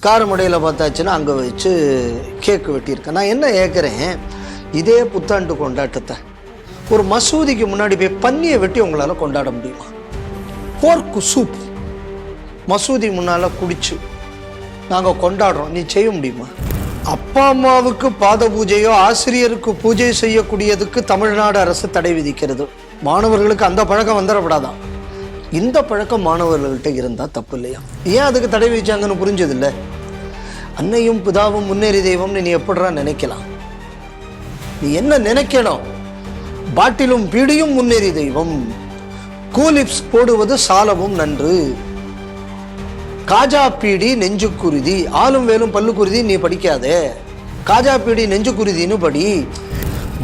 காரமடையில் பார்த்தாச்சுன்னா அங்கே வச்சு கேக்கு வெட்டியிருக்கேன். நான் என்ன கேட்குறேன், இதே புத்தாண்டு கொண்டாட்டத்தை ஒரு மசூதிக்கு முன்னாடி போய் பன்னியை வெட்டி உங்களால் கொண்டாட முடியுமா? போர்க்கு சூப் மசூதி முன்னால் குடிச்சு நாங்கள் கொண்டாடுறோம், நீ செய்ய முடியுமா? அப்பா அம்மாவுக்கு பாத பூஜையோ ஆசிரியருக்கு பூஜை செய்யக்கூடியதுக்கு தமிழ்நாடு அரசு தடை விதிக்கிறது. மாணவர்களுக்கு அந்த பழக்கம் வந்துடப்படாதான். இந்த பழக்கம் மாணவர்கள்ட்ட இருந்தால் தப்பு இல்லையா? ஏன் அதுக்கு தடை விதிச்சாங்கன்னு புரிஞ்சதில்லை. அன்னையும் பிதாவும் முன்னேறி தெய்வம்னு நீ எப்படிறா நினைக்கலாம்? நீ என்ன நினைக்கணும்? பாட்டிலும் பீடியும் முன்னேறி தெய்வம், கூலிப்ஸ் போடுவது சாலவும் நன்று, காஜா பீடி நெஞ்சு குருதி, ஆளும் வேலும் பல்லு குருதி நீ படிக்காதே, காஜா பீடி நெஞ்சு குருதின்னு படி.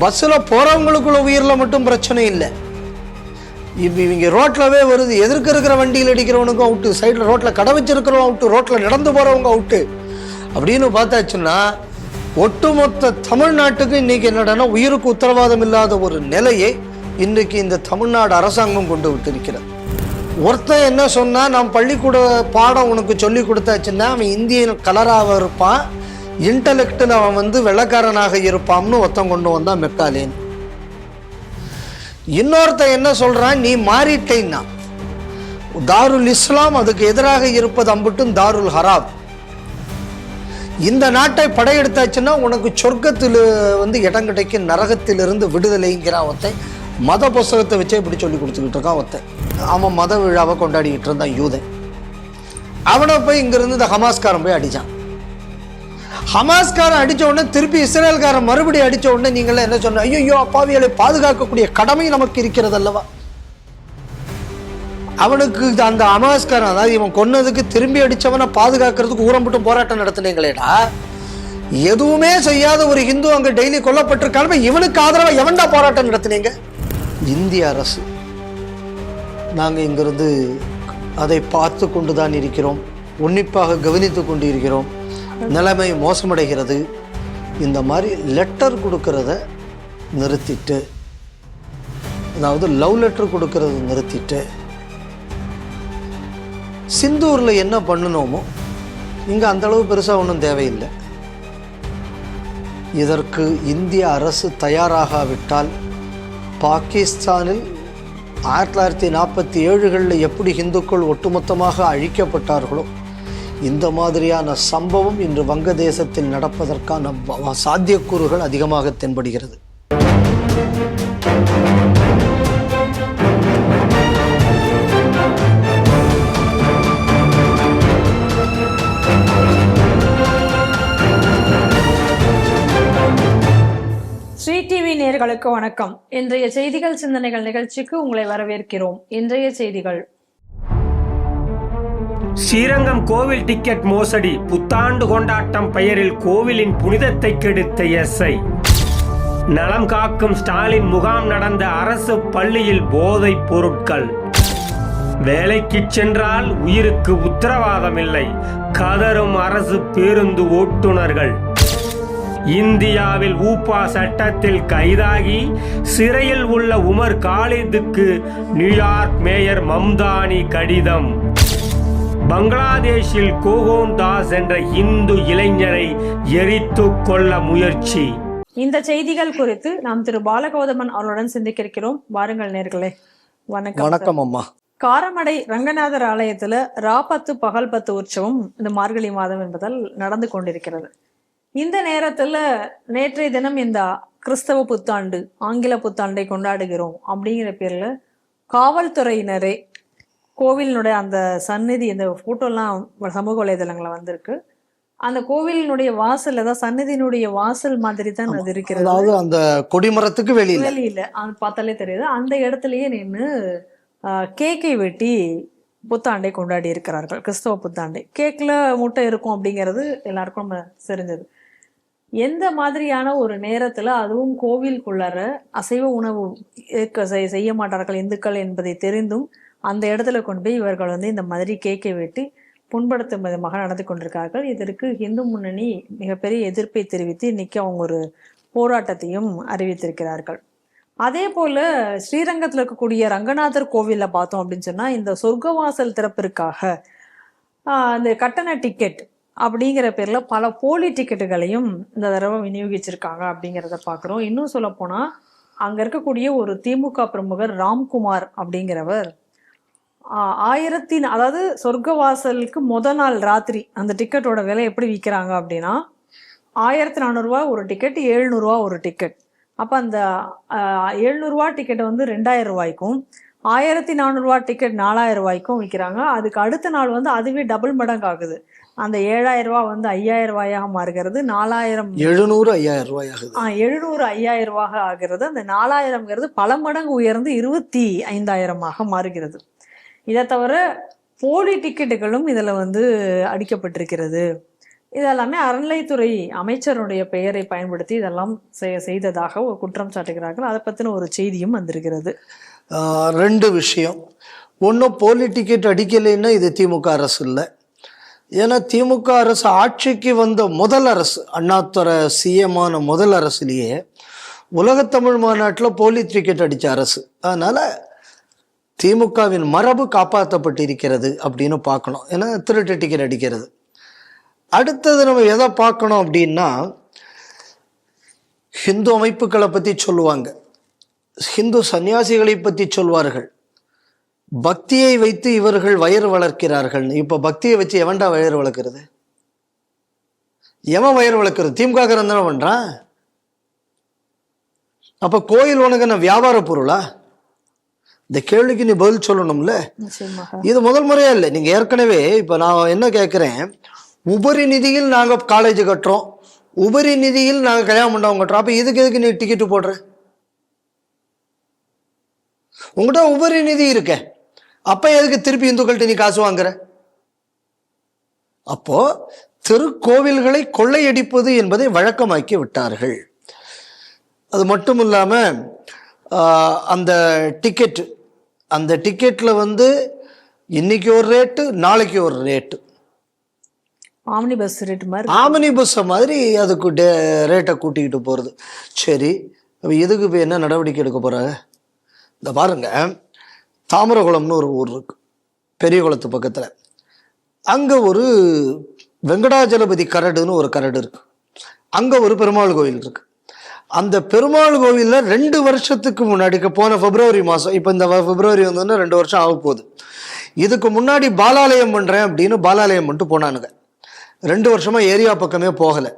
பஸ்ஸில் போகிறவங்களுக்குள்ள உயிரில் மட்டும் பிரச்சனை இல்லை. இப்போ இவங்க ரோட்லவே வருது, எதிர்க்க இருக்கிற வண்டியில் அடிக்கிறவனுக்கும் அவுட்டு, சைடில் ரோட்டில் கடை வச்சிருக்கிறவங்க அவுட்டு, ரோட்டில் நடந்து போகிறவங்க அவுட்டு அப்படின்னு பார்த்தாச்சுன்னா ஒட்டுமொத்த தமிழ்நாட்டுக்கு இன்னைக்கு என்னடானா உயிருக்கு உத்தரவாதம் இல்லாத ஒரு நிலையை இன்றைக்கு இந்த தமிழ்நாடு அரசாங்கம் கொண்டு விட்டிருக்கிறது. ஒருத்தன் என்ன சொன்னா, நான் பள்ளிக்கூட பாடம் உனக்கு சொல்லி கொடுத்தாச்சுன்னா அவன் இந்தியன் கலராக இருப்பான், இன்டலெக்டில் அவன் வெள்ளக்காரனாக இருப்பான்னு ஒருத்தன் கொண்டு வந்தான் மெக்காலேன். இன்னொருத்தன் என்ன சொல்றான், நீ மாறிட்டேன்னா தாருல் இஸ்லாம் அதுக்கு எதிராக இருப்பது அம்புட்டும் தாருல் ஹராப். இந்த நாட்டை படையெடுத்தாச்சுன்னா உனக்கு சொர்க்கத்தில் இடம் கிடைக்கும், நரகத்திலிருந்து விடுதலைங்கிறான் ஒருத்தன். மத புஸ்தகத்தை வச்சே இப்படி சொல்லி கொடுத்துக்கிட்டு இருக்கான் ஒருத்தன். அவன் மத விழாவை கொண்டாடிக்கிட்டு இருந்தான் யூதன். அவனை போய் இங்கிருந்து இந்த ஹமாஸ்காரன் போய் அடிச்சான். ஹமாஸ்காரன் அடிச்ச உடனே திருப்பி இஸ்ரேல்காரன் மறுபடியும் அடிச்ச உடனே நீங்களே என்ன சொன்ன, ஐயோ அப்பாவிகளை பாதுகாக்கக்கூடிய கடமை நமக்கு இருக்கிறது அல்லவா? அவனுக்கு அந்த ஹமாஸ்காரன், அதாவது இவன் கொன்னதுக்கு திரும்பி அடிச்சவனை பாதுகாக்கிறதுக்கு ஊரம்பட்டும் போராட்டம் நடத்தினீங்களேடா. எதுவுமே செய்யாத ஒரு ஹிந்து அங்க டெய்லி கொல்லப்பட்டிருக்காலும் இவனுக்கு ஆதரவா எவன்டா போராட்டம் நடத்தினீங்க? இந்திய அரசு. நாங்கள் இங்கிருந்து அதை பார்த்து கொண்டுதான் இருக்கிறோம், உன்னிப்பாக கவனித்து கொண்டு இருக்கிறோம். நிலைமை மோசமடைகிறது. இந்த மாதிரி லெட்டர் கொடுக்கறத நிறுத்திட்டு, அதாவது லவ் லெட்டர் கொடுக்கறத நிறுத்திட்டு, சிந்தூரில் என்ன பண்ணணுமோ இங்கே அந்த அளவு பெருசாக ஒன்றும் தேவையில்லை. இதற்கு இந்திய அரசு தயாராகாவிட்டால் பாகிஸ்தானில் 1947களில் எப்படி இந்துக்கள் ஒட்டுமொத்தமாக அழிக்கப்பட்டார்களோ இந்த மாதிரியான சம்பவம் இன்று வங்கதேசத்தில் நடப்பதற்கான சாத்தியக்கூறுகள் அதிகமாக தென்படுகிறது. ஸ்ரீ டிவி நேயர்களுக்கு வணக்கம். இன்றைய செய்திகள் சிந்தனைகள் நிகழ்ச்சிக்கு உங்களை வரவேற்கிறோம். இன்றைய செய்திகள்: ஸ்ரீரங்கம் கோவில் டிக்கெட் மோசடி, புத்தாண்டு கொண்டாட்டம் பெயரில் கோவிலின் புனிதத்தை கெடுத்த எஸ்ஐ. நலம் காக்கும் ஸ்டாலின் முகாம் நடந்த அரசு பள்ளியில் போதைப் பொருட்கள். வேலைக்கு சென்றால் உயிருக்கு உத்தரவாதம் இல்லை, கதறும் அரசு பேருந்து ஓட்டுநர்கள். இந்தியாவில் ஊப்பா சட்டத்தில் கைதாகி சிறையில் உள்ள உமர் காலிதுக்கு நியூயார்க் மேயர் மம்தானி கடிதம். பங்களாதேஷில் கோகோன் தாஸ் என்ற இந்து இளைஞரை எரித்து கொள்ள முயற்சி. இந்த செய்திகள் குறித்து நாம் திரு பாலகௌதமன் அவர்களுடன் சிந்திக்க இருக்கிறோம். வாருங்கள் நேர்களே. வணக்கம். வணக்கம் அம்மா. காரமடை ரங்கநாதர் ஆலயத்துல ராபத்து பகல் 10 உற்சவம் இந்த மார்கழி மாதம் என்பதால் நடந்து கொண்டிருக்கிறது. இந்த நேரத்துல நேற்றைய தினம் இந்த கிறிஸ்தவ புத்தாண்டு, ஆங்கில புத்தாண்டை கொண்டாடுகிறோம் அப்படிங்கிற பேர்ல காவல்துறையினரே கோவிலினுடைய அந்த சந்நிதி, இந்த போட்டோலாம் சமூக வலைதளங்களை வந்திருக்கு. அந்த கோவிலினுடைய வாசல், அதாவது சந்நிதியினுடைய வாசல் மாதிரி தான் அது இருக்கிறது. அதாவது அந்த கொடிமரத்துக்கு வெளியில அது பார்த்தாலே தெரியுது. அந்த இடத்துலயே நின்று கேக்கை வெட்டி புத்தாண்டை கொண்டாடி இருக்கிறார்கள், கிறிஸ்தவ புத்தாண்டை. கேக்ல முட்டை இருக்கும் அப்படிங்கிறது எல்லாருக்கும் நம்ம தெரிஞ்சது. எந்த மாதிரியான ஒரு நேரத்துல, அதுவும் கோவிலுக்குள்ளார அசைவ உணவு செய்ய மாட்டார்கள் இந்துக்கள் என்பதை தெரிந்தும் அந்த இடத்துல கொண்டு போய் இவர்கள் இந்த மாதிரி கேக்கை வெட்டி புண்படுத்தும் விதமாக நடந்து கொண்டிருக்கார்கள். இதற்கு இந்து முன்னணி மிகப்பெரிய எதிர்ப்பை தெரிவித்து இன்னைக்கு அவங்க ஒரு போராட்டத்தையும் அறிவித்திருக்கிறார்கள். அதே போல ஸ்ரீரங்கத்தில் இருக்கக்கூடிய ரங்கநாதர் கோவிலில் பார்த்தோம் அப்படின்னு சொன்னா, இந்த சொர்க்கவாசல் திறப்பிற்காக இந்த கட்டண டிக்கெட் அப்படிங்கிற பேர்ல பல போலி டிக்கெட்டுகளையும் இந்த தடவை விநியோகிச்சிருக்காங்க அப்படிங்கிறத பார்க்குறோம். இன்னும் சொல்ல போனா அங்க இருக்கக்கூடிய ஒரு திமுக பிரமுகர் ராம்குமார் அப்படிங்கிறவர் அதாவது சொர்க்கவாசலுக்கு நாள் ராத்திரி அந்த டிக்கெட்டோட விலை எப்படி விற்கிறாங்க அப்படின்னா 1400 ஒரு டிக்கெட், 700 ஒரு டிக்கெட். அப்போ அந்த 700 டிக்கெட் வந்து 2000 ரூபாய்க்கும் 1400 டிக்கெட் 4000 ரூபாய்க்கும் விற்கிறாங்க. அதுக்கு அடுத்த நாள் வந்து அதுவே டபுள் மடங்கு ஆகுது. அந்த 7000 ரூபாய் வந்து 5000 ரூபாயாக மாறுகிறது. 4000 700 5000 ரூபாய் ஆகுது. 700 5000 ரூபாக ஆகிறது. அந்த 4000ங்கிறது பல மடங்கு உயர்ந்து 25,000 மாறுகிறது. இதை தவிர போலி டிக்கெட்டுகளும் இதுல வந்து அடிக்கப்பட்டிருக்கிறது. இதெல்லாமே அறநிலைத்துறை அமைச்சருடைய பெயரை பயன்படுத்தி இதெல்லாம் செய்ததாக ஒரு குற்றம் சாட்டுகிறார்கள். அதை பத்தின ஒரு செய்தியும் வந்திருக்கிறது. 2 விஷயம். ஒன்றும் போலி டிக்கெட் அடிக்கலைன்னா இது திமுக அரசு இல்லை. ஏன்னா திமுக அரசு ஆட்சிக்கு வந்த முதல் அரசு, அண்ணாதுரை சிஎமான முதல் அரசுலேயே உலகத்தமிழ் மாநாட்டில் போலி டிக்கெட் அடித்த அரசு. அதனால் திமுகவின் மரபு காப்பாற்றப்பட்டிருக்கிறது அப்படின்னு பார்க்கணும். ஏன்னா திருட்டு டிக்கெட் அடிக்கிறது. அடுத்தது நம்ம எதை பார்க்கணும் அப்படின்னா, ஹிந்து அமைப்புகளை பற்றி சொல்லுவாங்க, ஹிந்து சன்னியாசிகளை பற்றி சொல்வார்கள். பக்தியை வைத்து இவர்கள் வயிறு வளர்க்கிறார்கள். இப்போ பக்தியை வச்சு எவன்டா வயிறு வளர்க்கிறது? எவன் வயிறு வளர்க்கிறது? திமுக தானே பண்றான். அப்ப கோயில் உனக்கு என்ன வியாபார பொருளா? இந்த கேள்விக்கு நீ பதில் சொல்லணும்ல. இது முதல் முறையா இல்லை. நீங்க ஏற்கனவே இப்ப நான் என்ன கேட்கிறேன், உபரி நிதியில் நாங்க காலேஜ் கட்டுறோம், உபரி நிதியில் நாங்க கல்யாண மண்டபம் கட்டுறோம். அப்ப எதுக்கு நீ டிக்கெட்டு போடுற? உங்கள்கிட்ட உபரி நிதி இருக்க, அப்ப எதுக்கு திருப்பி இந்துக்கள்கிட்ட நீ காசு வாங்குற? அப்போ திருக்கோவில்களை கொள்ளையடிப்பது என்பதை வழக்கமாக்கி விட்டார்கள். அது மட்டும் இல்லாம அந்த டிக்கெட், அந்த டிக்கெட்ல வந்து இன்னைக்கு ஒரு ரேட்டு, நாளைக்கு ஒரு ரேட்டு. ஆம்னி பஸ் ரேட் மாதிரி, ஆம்னி பஸ் மாதிரி அதுக்கு ரேட்டை கூட்டிக்கிட்டு போறது. சரி, எதுக்கு இப்போ என்ன நடவடிக்கை எடுக்க போறாங்க? இந்த பாருங்க, தாமிரகுளம்னு ஒரு ஊர் இருக்கு பெரிய குளத்து பக்கத்துல. அங்க ஒரு வெங்கடாஜலபதி கரடுன்னு ஒரு கரடு இருக்கு. அங்க ஒரு பெருமாள் கோவில் இருக்கு. அந்த பெருமாள் கோவில்ல 2 வருஷத்துக்கு முன்னாடி, போன பிப்ரவரி மாதம், இப்போ இந்த பிப்ரவரி வந்தோன்னா 2 வருஷம் ஆக போகுது. இதுக்கு முன்னாடி பாலாலயம் பண்றேன் அப்படின்னு பாலாலயம் பண்ணிட்டு போனானுங்க. 2 வருஷமா ஏரியா பக்கமே போகலை.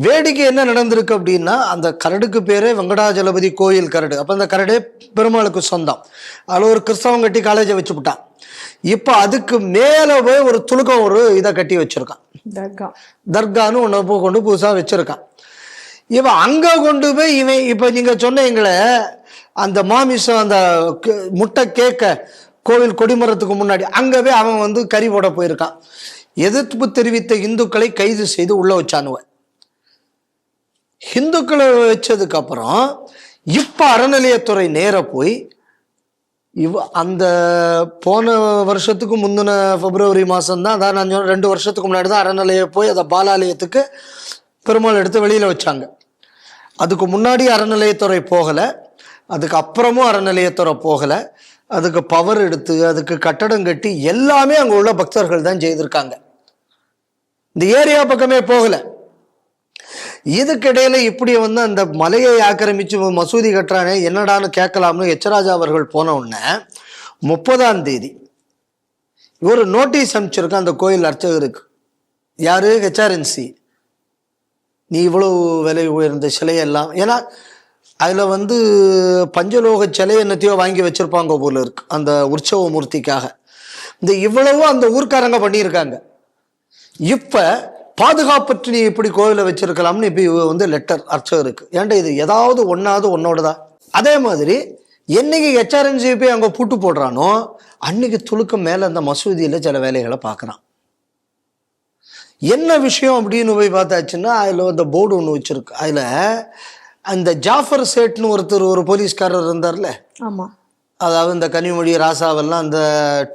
வேடிக்கை என்ன நடந்திருக்கு அப்படின்னா, அந்த கரடுக்கு பேரே வெங்கடாஜலபதி கோயில் கரடு. அப்போ அந்த கரடே பெருமாளுக்கு சொந்தம். அதில் ஒரு கிறிஸ்தவம் கட்டி காலேஜை வச்சு விட்டான். இப்போ அதுக்கு மேலே போய் ஒரு துணுக்கம் ஒரு இதை கட்டி வச்சிருக்கான், தர்கான்னு ஒன்று கொண்டு புதுசாக வச்சிருக்கான். இவன் அங்க கொண்டு போய் இவன் இப்ப நீங்க சொன்னீங்களே அந்த மாமிசம், அந்த முட்டை கேட்க கோவில் கொடிமரத்துக்கு முன்னாடி, அங்கவே அவன் வந்து கறி போட போயிருக்கான். எதிர்ப்பு தெரிவித்த இந்துக்களை கைது செய்து உள்ள வச்சானுவன். இந்துக்களை வச்சதுக்கு அப்புறம் இப்ப அறநிலையத்துறை நேர போய் அந்த போன வருஷத்துக்கு முந்தின பிப்ரவரி மாதம் தான், அதான் நான் 2 வருஷத்துக்கு முன்னாடி தான் அறநிலைய போய் அதை பாலாலயத்துக்கு பெருமாள் எடுத்து வெளியில வச்சாங்க. அதுக்கு முன்னாடி அறநிலையத்துறை போகலை, அதுக்கு அப்புறமும் அறநிலையத்துறை போகலை. அதுக்கு பவர் எடுத்து அதுக்கு கட்டடம் கட்டி எல்லாமே அங்கே உள்ள பக்தர்கள் தான் செய்திருக்காங்க. இந்த ஏரியா பக்கமே போகலை. இதுக்கிடையில இப்படி வந்து அந்த மலையை ஆக்கிரமிச்சு மசூதி கட்டுறானே என்னடான்னு கேட்கலாம்னு எச்ராஜா அவர்கள் போன உடனே 30ஆம் தேதி ஒரு நோட்டீஸ் அனுப்பிச்சிருக்கான் அந்த கோயில் அர்ச்சகருக்கு. யாரு? ஹெச்ஆர்என்சி. நீ இவ்வளவு விலை உயர்ந்த சிலையெல்லாம், ஏன்னா அதில் வந்து பஞ்சலோக சிலை என்னத்தையோ வாங்கி வச்சிருப்பாங்க போல இருக்கு அந்த உற்சவ மூர்த்திக்காக. இந்த இவ்வளவோ அந்த ஊர்க்காரங்க பண்ணியிருக்காங்க. இப்போ பாதுகாப்பற்று நீ இப்படி கோவிலை வச்சிருக்கலாம்னு இப்போ வந்து லெட்டர் அர்ச்சகருக்கு. ஏன்டா இது ஏதாவது ஒன்னோடதா? அதே மாதிரி என்னைக்கு ஹெச்ஆர்என்சி போய் அங்கே பூட்டு போடுறானோ அன்னைக்கு துளுக்கம் மேலே அந்த மசூதியில் சில வேலைகளை பார்க்குறான். என்ன விஷயம் அப்படின்னு போய் பார்த்தாச்சுன்னா, அதில் அந்த போர்டு ஒன்று வச்சிருக்கு. அதில் அந்த ஜாஃபர் சேட்னு ஒருத்தர், ஒரு போலீஸ்காரர் இருந்தார்ல, அதாவது இந்த கனிமொழி ராசாவெல்லாம் அந்த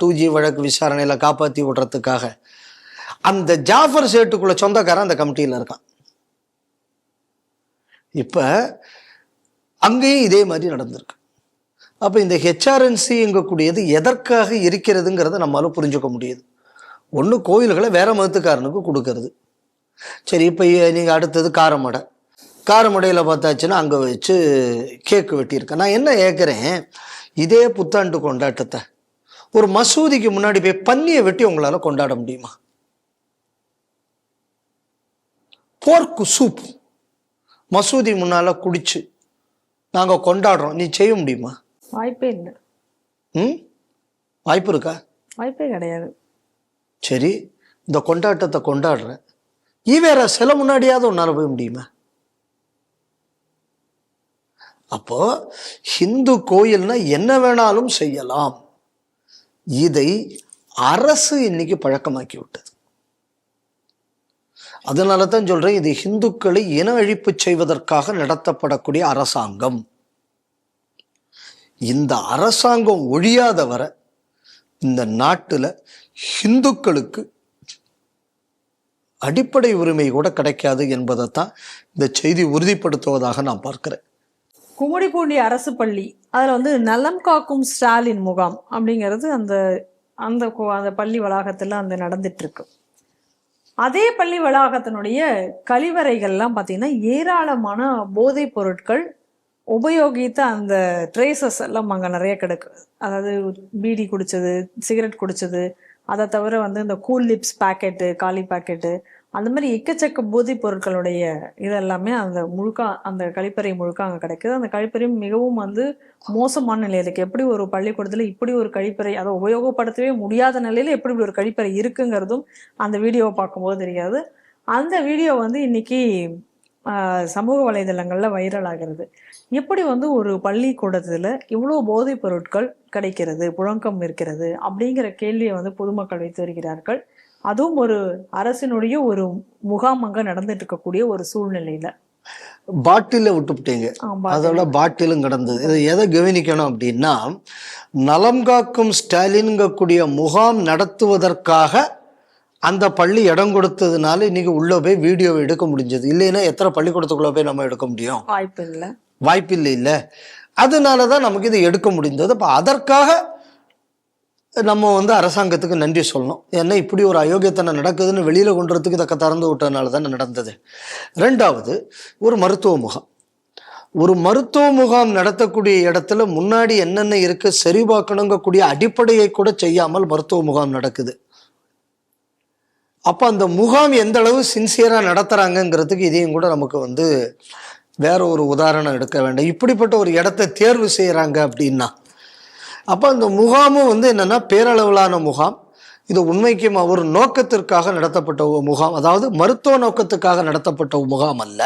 2G வழக்கு விசாரணையில் காப்பாற்றி விடுறதுக்காக, அந்த ஜாஃபர் சேட்டுக்குள்ள சொந்தக்காரன் அந்த கமிட்டியில் இருக்கான். இப்போ அங்கேயும் இதே மாதிரி நடந்திருக்கு. அப்போ இந்த ஹெச்ஆர்என்சி எங்கக்கூடியது எதற்காக இருக்கிறதுங்கிறத நம்மளால புரிஞ்சுக்க முடியுது. ஒன்று கோயில்களை வேற மதத்துக்காரனுக்கு கொடுக்கறது. சரி, இப்போ நீங்கள் அடுத்தது காரமடை. காரமடையில் பார்த்தாச்சுன்னா அங்கே வச்சு கேக்கு வெட்டியிருக்கேன். நான் என்ன கேட்குறேன், இதே புத்தாண்டு கொண்டாட்டத்தை ஒரு மசூதிக்கு முன்னாடி போய் பன்னியை வெட்டி உங்களால் கொண்டாட முடியுமா? போர்க்கு சூப் மசூதி முன்னால் குடிச்சு நாங்கள் கொண்டாடுறோம், நீ செய்ய முடியுமா? வாய்ப்பே இல்லை. வாய்ப்பு இருக்கா? வாய்ப்பே கிடையாது. சரி, இந்த கொண்டாட்டத்தை கொண்டாடுறேன், வேற சில முன்னாடியாவது உன்னால போய் முடியுமா? அப்போ ஹிந்து கோயில்னா என்ன வேணாலும் செய்யலாம். இதை அரசு இன்னைக்கு பழக்கமாக்கி விட்டது. அதனால தான் சொல்றேன், இது இந்துக்களை இன அழிப்பு செய்வதற்காக நடத்தப்படக்கூடிய அரசாங்கம். இந்த அரசாங்கம் ஒழியாத வர இந்த நாட்டுல இந்துக்களுக்கு அடிப்படை உரிமை கூட கிடைக்காது என்பதைத்தான் இந்த செய்தி உறுதிப்படுத்துவதாக நான் பார்க்கிறேன். கும்மிடிப்பூண்டி அரசு பள்ளி, அதுல நலம் காக்கும் ஸ்டாலின் முகாம் அப்படிங்கிறது அந்த அந்த பள்ளி வளாகத்துல நடந்துட்டு இருக்கு. அதே பள்ளி வளாகத்தினுடைய கழிவறைகள்லாம் பார்த்தீங்கன்னா ஏராளமான போதைப் பொருட்கள் உபயோகித்த அந்த ட்ரேசஸ் எல்லாம் அங்கே நிறைய கிடக்குது. அதாவது பீடி குடிச்சது, சிகரெட் குடிச்சது, அதை தவிர இந்த கூல் லிப்ஸ் பேக்கெட்டு, காலி பேக்கெட்டு, அந்த மாதிரி எக்கச்சக்க போதைப் பொருட்களுடைய இதெல்லாமே அந்த கழிப்பறை முழுக்க அங்கே கிடைக்குது. அந்த கழிப்பறை மிகவும் மோசமான நிலையில் இருக்கு. எப்படி ஒரு பள்ளிக்கூடத்தில் இப்படி ஒரு கழிப்பறை, அதை உபயோகப்படுத்தவே முடியாத நிலையில எப்படி ஒரு கழிப்பறை இருக்குங்கிறதும் அந்த வீடியோவை பார்க்கும்போது தெரியாது. அந்த வீடியோ இன்னைக்கு சமூக வலைதளங்கள்ல வைரல் ஆகிறது. எப்படி ஒரு பள்ளிக்கூடத்துல இவ்வளோ போதைப் பொருட்கள் கிடைக்கிறது, புழக்கம் இருக்கிறது அப்படிங்கிற கேள்வியை பொதுமக்கள் வைத்து வருகிறார்கள். அதுவும் ஒரு அரசினுடைய ஒரு முகாம் அங்க நடந்துட்டு இருக்கக்கூடிய ஒரு சூழ்நிலையில பாட்டில விட்டுவிட்டீங்க, அதோட பாட்டிலும் கிடந்தது. இதை எதை கவனிக்கணும் அப்படின்னா, நலம் காக்கும் ஸ்டாலின்கக்கூடிய முகாம் நடத்துவதற்காக அந்த பள்ளி இடம் கொடுத்ததுனால இன்னைக்கு உள்ள போய் வீடியோ எடுக்க முடிஞ்சது. இல்லைன்னா எத்தனை பள்ளிக்கூடத்துக்குள்ள போய் நம்ம எடுக்க முடியும்? வாய்ப்பில்லை இல்ல. அதனாலதான் நமக்கு இதை எடுக்க முடிந்தது. அப்ப அதற்காக நம்ம அரசாங்கத்துக்கு நன்றி சொல்லணும். ஏன்னா இப்படி ஒரு அயோக்கியத்தனை நடக்குதுன்னு வெளியில கொண்டுறதுக்கு இதை திறந்து விட்டதுனால தானே நடந்தது. ரெண்டாவது, ஒரு மருத்துவ முகாம் நடத்தக்கூடிய இடத்துல முன்னாடி என்னென்ன இருக்கு சரி பார்க்கணுங்கக்கூடிய அடிப்படையை கூட செய்யாமல் மருத்துவ முகாம் நடக்குது. அப்ப அந்த முகாம் எந்த அளவு சின்சியரா நடத்துறாங்கிறதுக்கு இதையும் கூட நமக்கு வேற ஒரு உதாரணம் எடுக்க வேண்டாம். இப்படிப்பட்ட ஒரு இடத்தை தேர்வு செய்யறாங்க அப்படின்னா, அப்ப அந்த முகாமும் என்னன்னா பேரளவிலான முகாம். இது உண்மைக்கும் ஒரு நோக்கத்திற்காக நடத்தப்பட்ட முகாம், அதாவது மருத்துவ நோக்கத்துக்காக நடத்தப்பட்ட முகாம் அல்ல.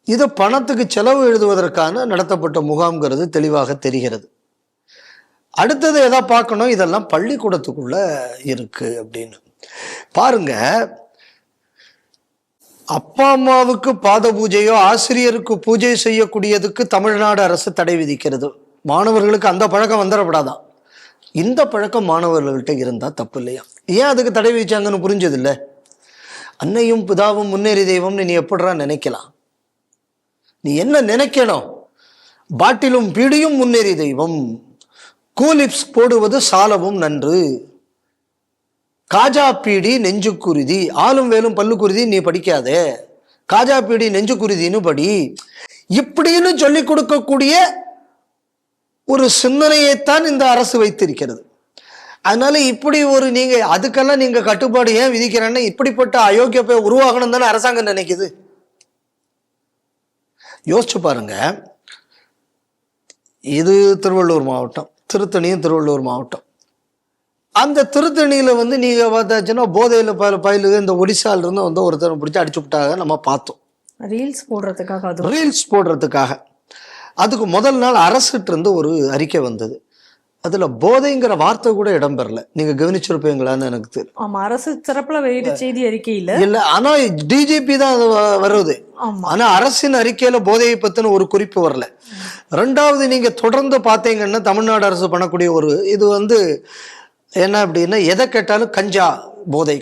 இது பணத்துக்கு செலவு எழுதுவதற்கான நடத்தப்பட்ட முகாம்ங்கிறது தெளிவாக தெரிகிறது. அடுத்தது எதா பார்க்கணும், இதெல்லாம் பள்ளிக்கூடத்துக்குள்ள இருக்கு அப்படின்னு பாருங்க. அப்பா அம்மாவுக்கு பாத பூஜையோ ஆசிரியருக்கு பூஜை செய்யக்கூடியதுக்கு தமிழ்நாடு அரசு தடை விதிக்கிறது. மாணவர்களுக்கு அந்த பழக்கம் வந்துடப்படாதான். இந்த பழக்கம் மாணவர்கள்ட்ட இருந்தா தப்பு இல்லையா? ஏன் அதுக்கு தடை விதிச்சாங்கன்னு புரிஞ்சது இல்லை. அன்னையும் பிதாவும் முன்னேறி தெய்வம்னு நீ எப்படிடா நினைக்கலாம்? நீ என்ன நினைக்கணும்? பாட்டிலும் பீடியும் முன்னேறி தெய்வம், கூலிப்ஸ் போடுவது சாலவும் நன்று, காஜா பீடி நெஞ்சு குருதி, ஆளும் வேலும் பல்லு குருதி நீ படிக்காதே, காஜா பீடி நெஞ்சு குருதின்னு படி, இப்படின்னு சொல்லி கொடுக்கக்கூடிய ஒரு சிந்தனையைத்தான் இந்த அரசு வைத்திருக்கிறது. அதனால இப்படி நீங்க அதுக்கெல்லாம் நீங்க கட்டுப்பாடு ஏன் விதிக்கிறேன்னா, இப்படிப்பட்ட அயோக்கிய உருவாகணும் தானே அரசாங்கம் நினைக்குது. யோசிச்சு பாருங்க. இது திருவள்ளூர் மாவட்டம், திருத்தணியும் திருவள்ளூர் மாவட்டம். அந்த திருத்தணியில நீங்க பார்த்தாச்சுன்னா போதையில பயிலுக இந்த ஒடிசால இருந்து ஒருத்தரை பிடிச்சி அடிச்சு விட்டாங்க, நம்ம பார்த்தோம். ரீல்ஸ் போடுறதுக்காக. அதுக்கு முதல் நாள் அரசுட்டு இருந்து ஒரு அறிக்கை வந்தது. அதுல போதைங்கிற வார்த்தை கூட இடம்பெறல. நீங்க கவனிச்சிருப்பீங்களான்னு எனக்கு தெரியும். ஆமா, அரசு தரப்புல வெளியிட்ட செய்தி அறிக்கையில இல்ல, ஆனா டிஜிபி தான் வருது. ஆனா அரசின் அறிக்கையில போதையை பத்தின ஒரு குறிப்பு வரல. ரெண்டாவது, நீங்க தொடர்ந்து பாத்தீங்கன்னா தமிழ்நாடு அரசு பண்ணக்கூடிய ஒரு இது என்ன அப்படின்னா, எதை கேட்டாலும் கஞ்சா போதை.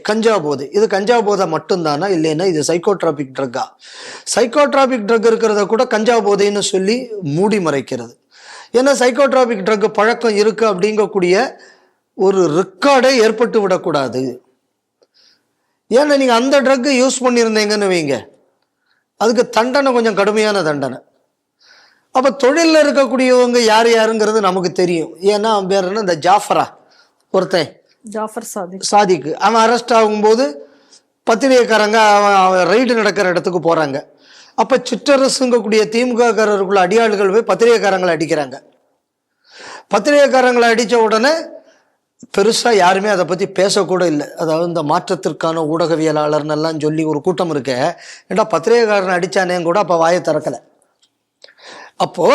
இது கஞ்சா போதை மட்டும்தானா, இல்லைன்னா இது சைக்கோட்ராபிக் ட்ரக்கா? சைக்கோட்ராபிக் ட்ரக் இருக்கிறத கூட கஞ்சா போதைன்னு சொல்லி மூடி மறைக்கிறது. ஏன்னா சைக்கோட்ராபிக் ட்ரக் பழக்கம் இருக்கு அப்படிங்கக்கூடிய ஒரு ரெக்கார்டே ஏற்பட்டு விடக்கூடாது. ஏன்னா நீங்கள் அந்த ட்ரக்கை யூஸ் பண்ணியிருந்தீங்கன்னு வைங்க, அதுக்கு தண்டனை கொஞ்சம் கடுமையான தண்டனை. அப்போ தொழிலில் இருக்கக்கூடியவங்க யார் யாருங்கிறது நமக்கு தெரியும். ஏன்னா அவன் பேர் என்ன, இந்த ஜாஃபரா ஒருத்தன், ஜாஃபர் சாதிக்கு, அவன் அரெஸ்ட் ஆகும்போது பத்திரிகைக்காரங்க அவன் ரைடு நடக்கிற இடத்துக்கு போகிறாங்க. அப்போ சிற்றரசுங்கக்கூடிய திமுககாரருக்குள்ள அடியாளுகள் போய் பத்திரிகைக்காரங்களை அடிக்கிறாங்க. பத்திரிகைக்காரங்களை அடித்த உடனே பெருசாக யாருமே அதை பற்றி பேசக்கூட இல்லை. அதாவது இந்த மாற்றத்திற்கான ஊடகவியலாளர்னெல்லாம் சொல்லி ஒரு கூட்டம் இருக்க, ஏன்னா பத்திரிகைக்காரன் அடித்தானே கூட அப்போ வாயை திறக்கலை. அப்போ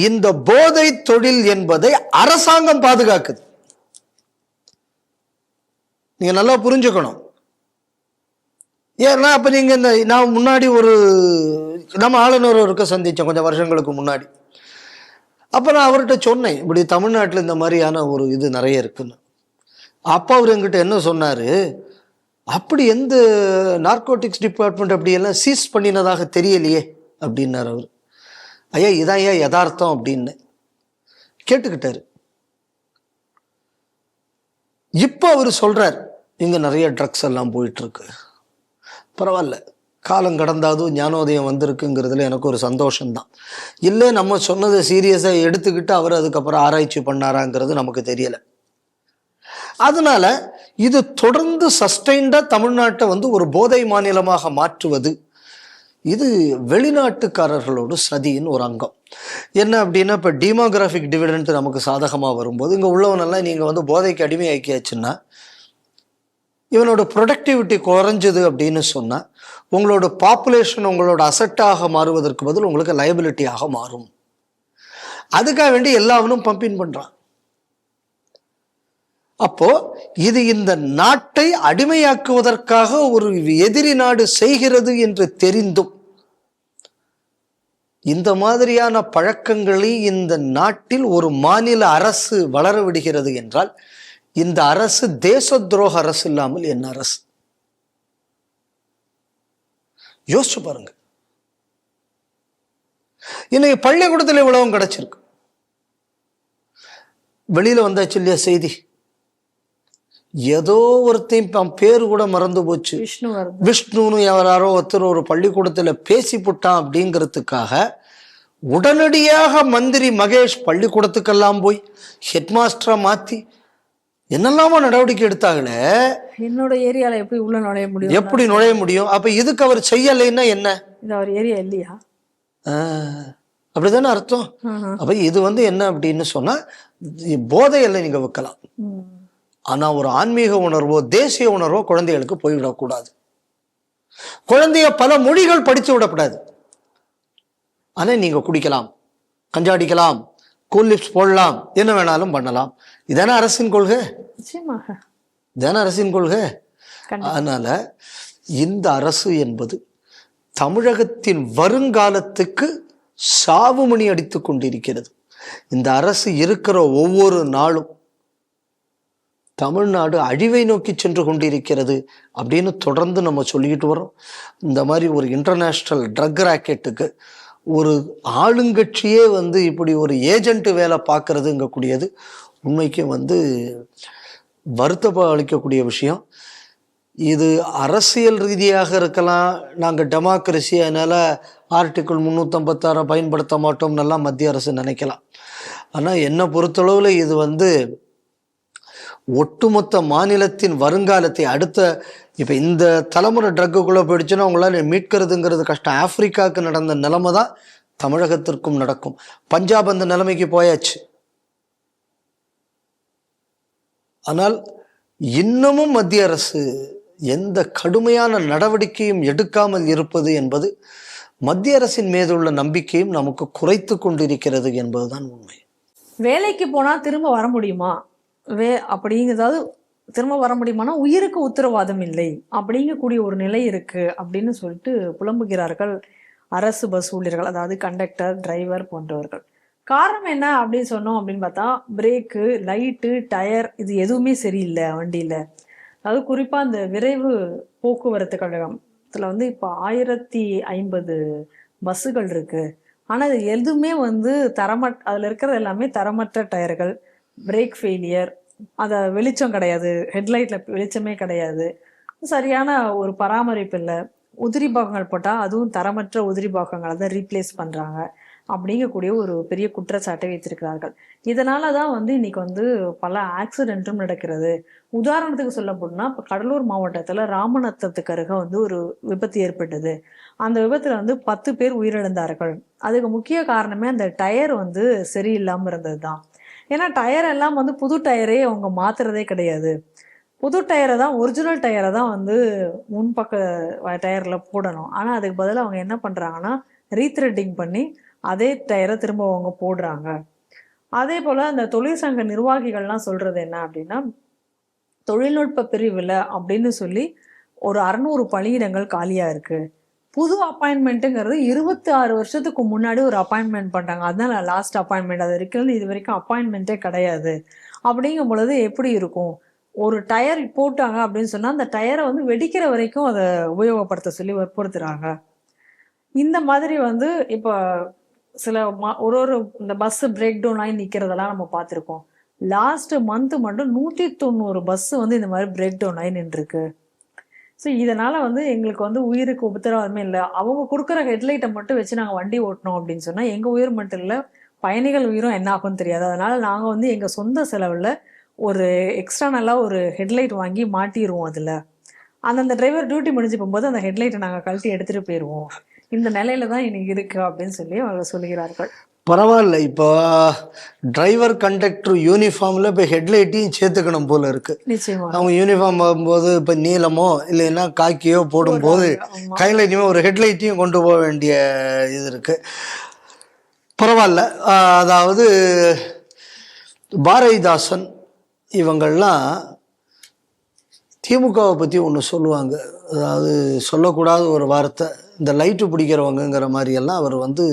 இந்த போதை தொழில் என்பதை அரசாங்கம் பாதுகாக்குது. நீங்க நல்லா புரிஞ்சுக்கணும். ஏன்னா அப்ப நீங்க இந்த நான் முன்னாடி ஒரு நம்ம ஆளுநர் இருக்க சந்திச்சோம் கொஞ்சம் வருஷங்களுக்கு முன்னாடி. அப்ப நான் அவர்கிட்ட சொன்னேன், இப்படி தமிழ்நாட்டில் இந்த மாதிரியான ஒரு இது நிறைய இருக்குன்னு. அப்போ அவர் என்கிட்ட என்ன சொன்னாரு, அப்படி எந்த நார்கோட்டிக்ஸ் டிபார்ட்மெண்ட் அப்படியெல்லாம் சீஸ் பண்ணினதாக தெரியலையே அப்படின்னாரு அவர். ஐயா இதான் ஐயா யதார்த்தம் அப்படின்னு கேட்டுக்கிட்டாரு. இப்போ அவர் சொல்றார், இங்க நிறைய ட்ரக்ஸ் எல்லாம் போயிட்டு இருக்கு, பரவாயில்ல, காலம் கடந்தாதும் ஞானோதயம் வந்திருக்குங்கிறதுல எனக்கு ஒரு சந்தோஷம்தான். இல்லை நம்ம சொன்னதை சீரியஸாக எடுத்துக்கிட்டு அவர் அதுக்கப்புறம் ஆராய்ச்சி பண்ணாராங்கிறது நமக்கு தெரியலை. அதனால இது தொடர்ந்து சஸ்டைண்டா தமிழ்நாட்டை ஒரு போதை மாநிலமாக மாற்றுவது, இது வெளிநாட்டுக்காரர்களோடு சதியின் ஒரு அங்கம். என்ன அப்படின்னா, இப்போ டீமோகிராஃபிக் டிவிடெண்ட் நமக்கு சாதகமாக வரும்போது இங்கே உள்ளவனெல்லாம் நீங்கள் போதைக்கு அடிமை ஆக்கியாச்சுன்னா, இவனோட ப்ரொடக்டிவிட்டி குறைஞ்சது அப்படின்னு சொன்னால் உங்களோட பாப்புலேஷன் உங்களோட அசட்டாக மாறுவதற்கு பதில் உங்களுக்கு லைபிலிட்டியாக மாறும். அதுக்காக வேண்டி எல்லாவனும் பம்பின் பண்ணுறான். அப்போ இது இந்த நாட்டை அடிமையாக்குவதற்காக ஒரு எதிரி நாடு செய்கிறது என்று தெரிந்தும் இந்த மாதிரியான பழக்கங்களை இந்த நாட்டில் ஒரு மாநில அரசு வளர விடுகிறது என்றால் இந்த அரசு தேச துரோக அரசு இல்லாமல் என்ன அரசு? யோசிச்சு பாருங்க. இன்னைக்கு பள்ளிக்கூடத்தில் இவ்வளவும் கிடைச்சிருக்கு. வெளியில வந்தாச்சு இல்லையா செய்தி, ஏதோ ஒருத்தையும் பேரு கூட மறந்து போச்சு, விஷ்ணுன்னு யாரோ ஒருத்தர் ஒரு பள்ளிக்கூடத்துல பேசி புட்டான் அப்படிங்கிறதுக்காக உடனடியாக மந்திரி மகேஷ் பள்ளிக்கூடத்துக்கெல்லாம் போய் ஹெட்மாஸ்டரா மாத்தி என்னெல்லாமோ நடவடிக்கை எடுத்தாங்களே. என்னோட ஏரியால எப்படி உள்ள நுழைய முடியும்? எப்படி நுழைய முடியும்? அப்ப இதுக்கு அவர் செய்யலைன்னா என்ன? இது அவர் ஏரியா இல்லையா? அப்படிதானே அர்த்தம். அப்ப இது என்ன அப்படின்னு சொன்னா, போதையெல்லாம் நீங்க வைக்கலாம், ஆனா ஒரு ஆன்மீக உணர்வோ தேசிய உணர்வோ குழந்தைகளுக்கு போய்விடக்கூடாது. குழந்தைய பல மொழிகள் படிச்சு விடக்கூடாது. ஆனா நீங்க குடிக்கலாம், கஞ்சாடிக்கலாம், கூல் லிப்ஸ் போடலாம், என்ன வேணாலும் பண்ணலாம். இதான அரசின் கொள்கை? இதான அரசின் கொள்கை. அதனால இந்த அரசு என்பது தமிழகத்தின் வருங்காலத்துக்கு சாவுமணி அடித்துக் கொண்டிருக்கிறது. இந்த அரசு இருக்கிற ஒவ்வொரு நாளும் தமிழ்நாடு அழிவை நோக்கி சென்று கொண்டிருக்கிறது அப்படின்னு தொடர்ந்து நம்ம சொல்லிக்கிட்டு வரோம். இந்த மாதிரி ஒரு இன்டர்நேஷ்னல் ட்ரக் ராக்கெட்டுக்கு ஒரு ஆளுங்கட்சியே இப்படி ஒரு ஏஜென்ட் வேலை பார்க்கறதுங்கக்கூடியது உண்மைக்கு வருத்தப்ப அளிக்கக்கூடிய விஷயம். இது அரசியல் ரீதியாக இருக்கலாம், நாங்கள் டெமோக்ரஸி அதனால ஆர்டிக்கிள் 356 பயன்படுத்த மாட்டோம்னெல்லாம் மத்திய அரசு நினைக்கலாம். ஆனால் என்னை பொறுத்தளவில் இது ஒட்டுமொத்த மாநிலத்தின் வருங்காலத்தை அடுத்த இப்போ இந்த தலைமுறை ட்ரக்குள்ளே போயிடுச்சுன்னா அவங்களால மீட்கிறதுங்கிறது கஷ்டம். ஆப்பிரிக்காவுக்கு நடந்த நிலைமை தான் தமிழகத்திற்கும் நடக்கும். பஞ்சாப் அந்த நிலைமைக்கு போயாச்சு. ஆனால் இன்னமும் மத்திய அரசு எந்த கடுமையான நடவடிக்கையும் எடுக்காமல் இருப்பது என்பது மத்திய அரசின் மீது உள்ள நம்பிக்கையும் நமக்கு குறைத்து கொண்டிருக்கிறது என்பதுதான் உண்மை. வேலைக்கு போனா திரும்ப வர முடியுமா? அப்படிங்கிறது திரும்ப வர முடியுமானா உயிருக்கு உத்தரவாதம் இல்லை அப்படிங்கக்கூடிய ஒரு நிலை இருக்கு அப்படின்னு சொல்லிட்டு புலம்புகிறார்கள் அரசு பஸ் ஊழியர்கள், அதாவது கண்டக்டர், டிரைவர் போன்றவர்கள். காரணம் என்ன அப்படின்னு சொன்னோம் அப்படின்னு பார்த்தா, பிரேக்கு, லைட்டு, டயர் இது எதுவுமே சரியில்லை வண்டியில. அதாவது குறிப்பா இந்த விரைவு போக்குவரத்து கழகத்துல இப்போ 1050 பஸ்ஸுகள் இருக்கு. ஆனா இது எதுவுமே அதுல இருக்கிறது எல்லாமே தரமற்ற டயர்கள், பிரேக் ஃபெயிலியர், அதை வெளிச்சம் கிடையாது, ஹெட்லைட்டில் வெளிச்சமே கிடையாது, சரியான ஒரு பராமரிப்பு இல்லை, உதிரி பாகங்கள் போட்டால் அதுவும் தரமற்ற உதிரி பாகங்களை தான் ரீப்ளேஸ் பண்ணுறாங்க அப்படிங்கக்கூடிய ஒரு பெரிய குற்றச்சாட்டை வைத்திருக்கிறார்கள். இதனால தான் வந்து இன்னைக்கு வந்து பல ஆக்சிடென்ட்டும் நடக்கிறது. உதாரணத்துக்கு சொல்ல போனால் இப்போ கடலூர் மாவட்டத்தில் ராமநத்தத்துக்கு அருகே வந்து ஒரு விபத்து ஏற்பட்டது. அந்த விபத்தில் வந்து 10 பேர் உயிரிழந்தார்கள். அதுக்கு முக்கிய காரணமே அந்த டயர் வந்து சரியில்லாமல் இருந்தது தான். ஏன்னா டயர் எல்லாம் வந்து புது டயரே அவங்க மாத்துறதே கிடையாது. புது டயரை தான், ஒரிஜினல் டயரை தான் வந்து முன்பக்க டயரில் போடணும். ஆனால் அதுக்கு பதிலாக அவங்க என்ன பண்ணுறாங்கன்னா ரீத்ரெட்டிங் பண்ணி அதே டயரை திரும்ப அவங்க போடுறாங்க. அதே போல் அந்த தொழிற்சங்க நிர்வாகிகள்லாம் சொல்கிறது என்ன அப்படின்னா, தொழில்நுட்ப பிரிவில் அப்படின்னு சொல்லி ஒரு 600 பணியிடங்கள் காலியாக இருக்குது. புது அப்பாயின்மெண்ட்டுங்கிறது 26 வருஷத்துக்கு முன்னாடி ஒரு அப்பாயின்மெண்ட் பண்ணுறாங்க. அதனால லாஸ்ட் அப்பாயின்மெண்ட், அது இருக்கிறது இது வரைக்கும் அப்பாயின்மெண்ட்டே கிடையாது. அப்படிங்கும் பொழுது எப்படி இருக்கும்? ஒரு டயர் போட்டாங்க அப்படின்னு சொன்னால் அந்த டயரை வந்து வெடிக்கிற வரைக்கும் அதை உபயோகப்படுத்த சொல்லி வற்புறுத்துறாங்க. இந்த மாதிரி வந்து இப்போ சில ஒரு இந்த பஸ் பிரேக் டவுன் ஆகி நிற்கிறதெல்லாம் நம்ம பார்த்துருக்கோம். லாஸ்ட் மந்த் மட்டும் 190 பஸ் வந்து இந்த மாதிரி பிரேக் டவுன் ஆகி நின்றுருக்கு. ஸோ இதனால வந்து எங்களுக்கு வந்து உயிருக்கு உத்தரவாதமே இல்லை. அவங்க கொடுக்குற ஹெட்லைட்டை மட்டும் வச்சு நாங்கள் வண்டி ஓட்டணும் அப்படின்னு சொன்னால் எங்கள் உயிர் மட்டும் இல்லை, பயணிகள் உயிரும் என்ன ஆகும்னு தெரியாது. அதனால நாங்கள் வந்து எங்கள் சொந்த செலவில் ஒரு எக்ஸ்டர்னலாக ஒரு ஹெட்லைட் வாங்கி மாட்டிடுவோம். அதில் அந்தந்த டிரைவர் டியூட்டி முடிஞ்சு போகும்போது அந்த ஹெட்லைட்டை நாங்கள் கழட்டி எடுத்துகிட்டு போயிடுவோம். இந்த நிலையில தான் இன்னைக்கு இருக்கு அப்படின்னு சொல்லி அவங்க சொல்கிறார்கள். பரவாயில்ல, இப்போ டிரைவர் கண்டக்டர் யூனிஃபார்மில் இப்போ ஹெட்லைட்டையும் சேர்த்துக்கணும் போல இருக்கு. நிச்சயமா அவங்க யூனிஃபார்ம் போகும்போது இப்போ நீலமோ இல்லைன்னா காக்கியோ போடும்போது கையில் இனிமேல் ஒரு ஹெட்லைட்டையும் கொண்டு போக வேண்டிய இது இருக்கு. பரவாயில்ல. அதாவது பாரதிதாசன் இவங்கள்லாம் திமுகவை பற்றி ஒன்று சொல்லுவாங்க. அதாவது சொல்லக்கூடாத ஒரு வார்த்தை, இந்த லைட்டு பிடிக்கிறவங்கிற மாதிரியெல்லாம் அவர் வந்து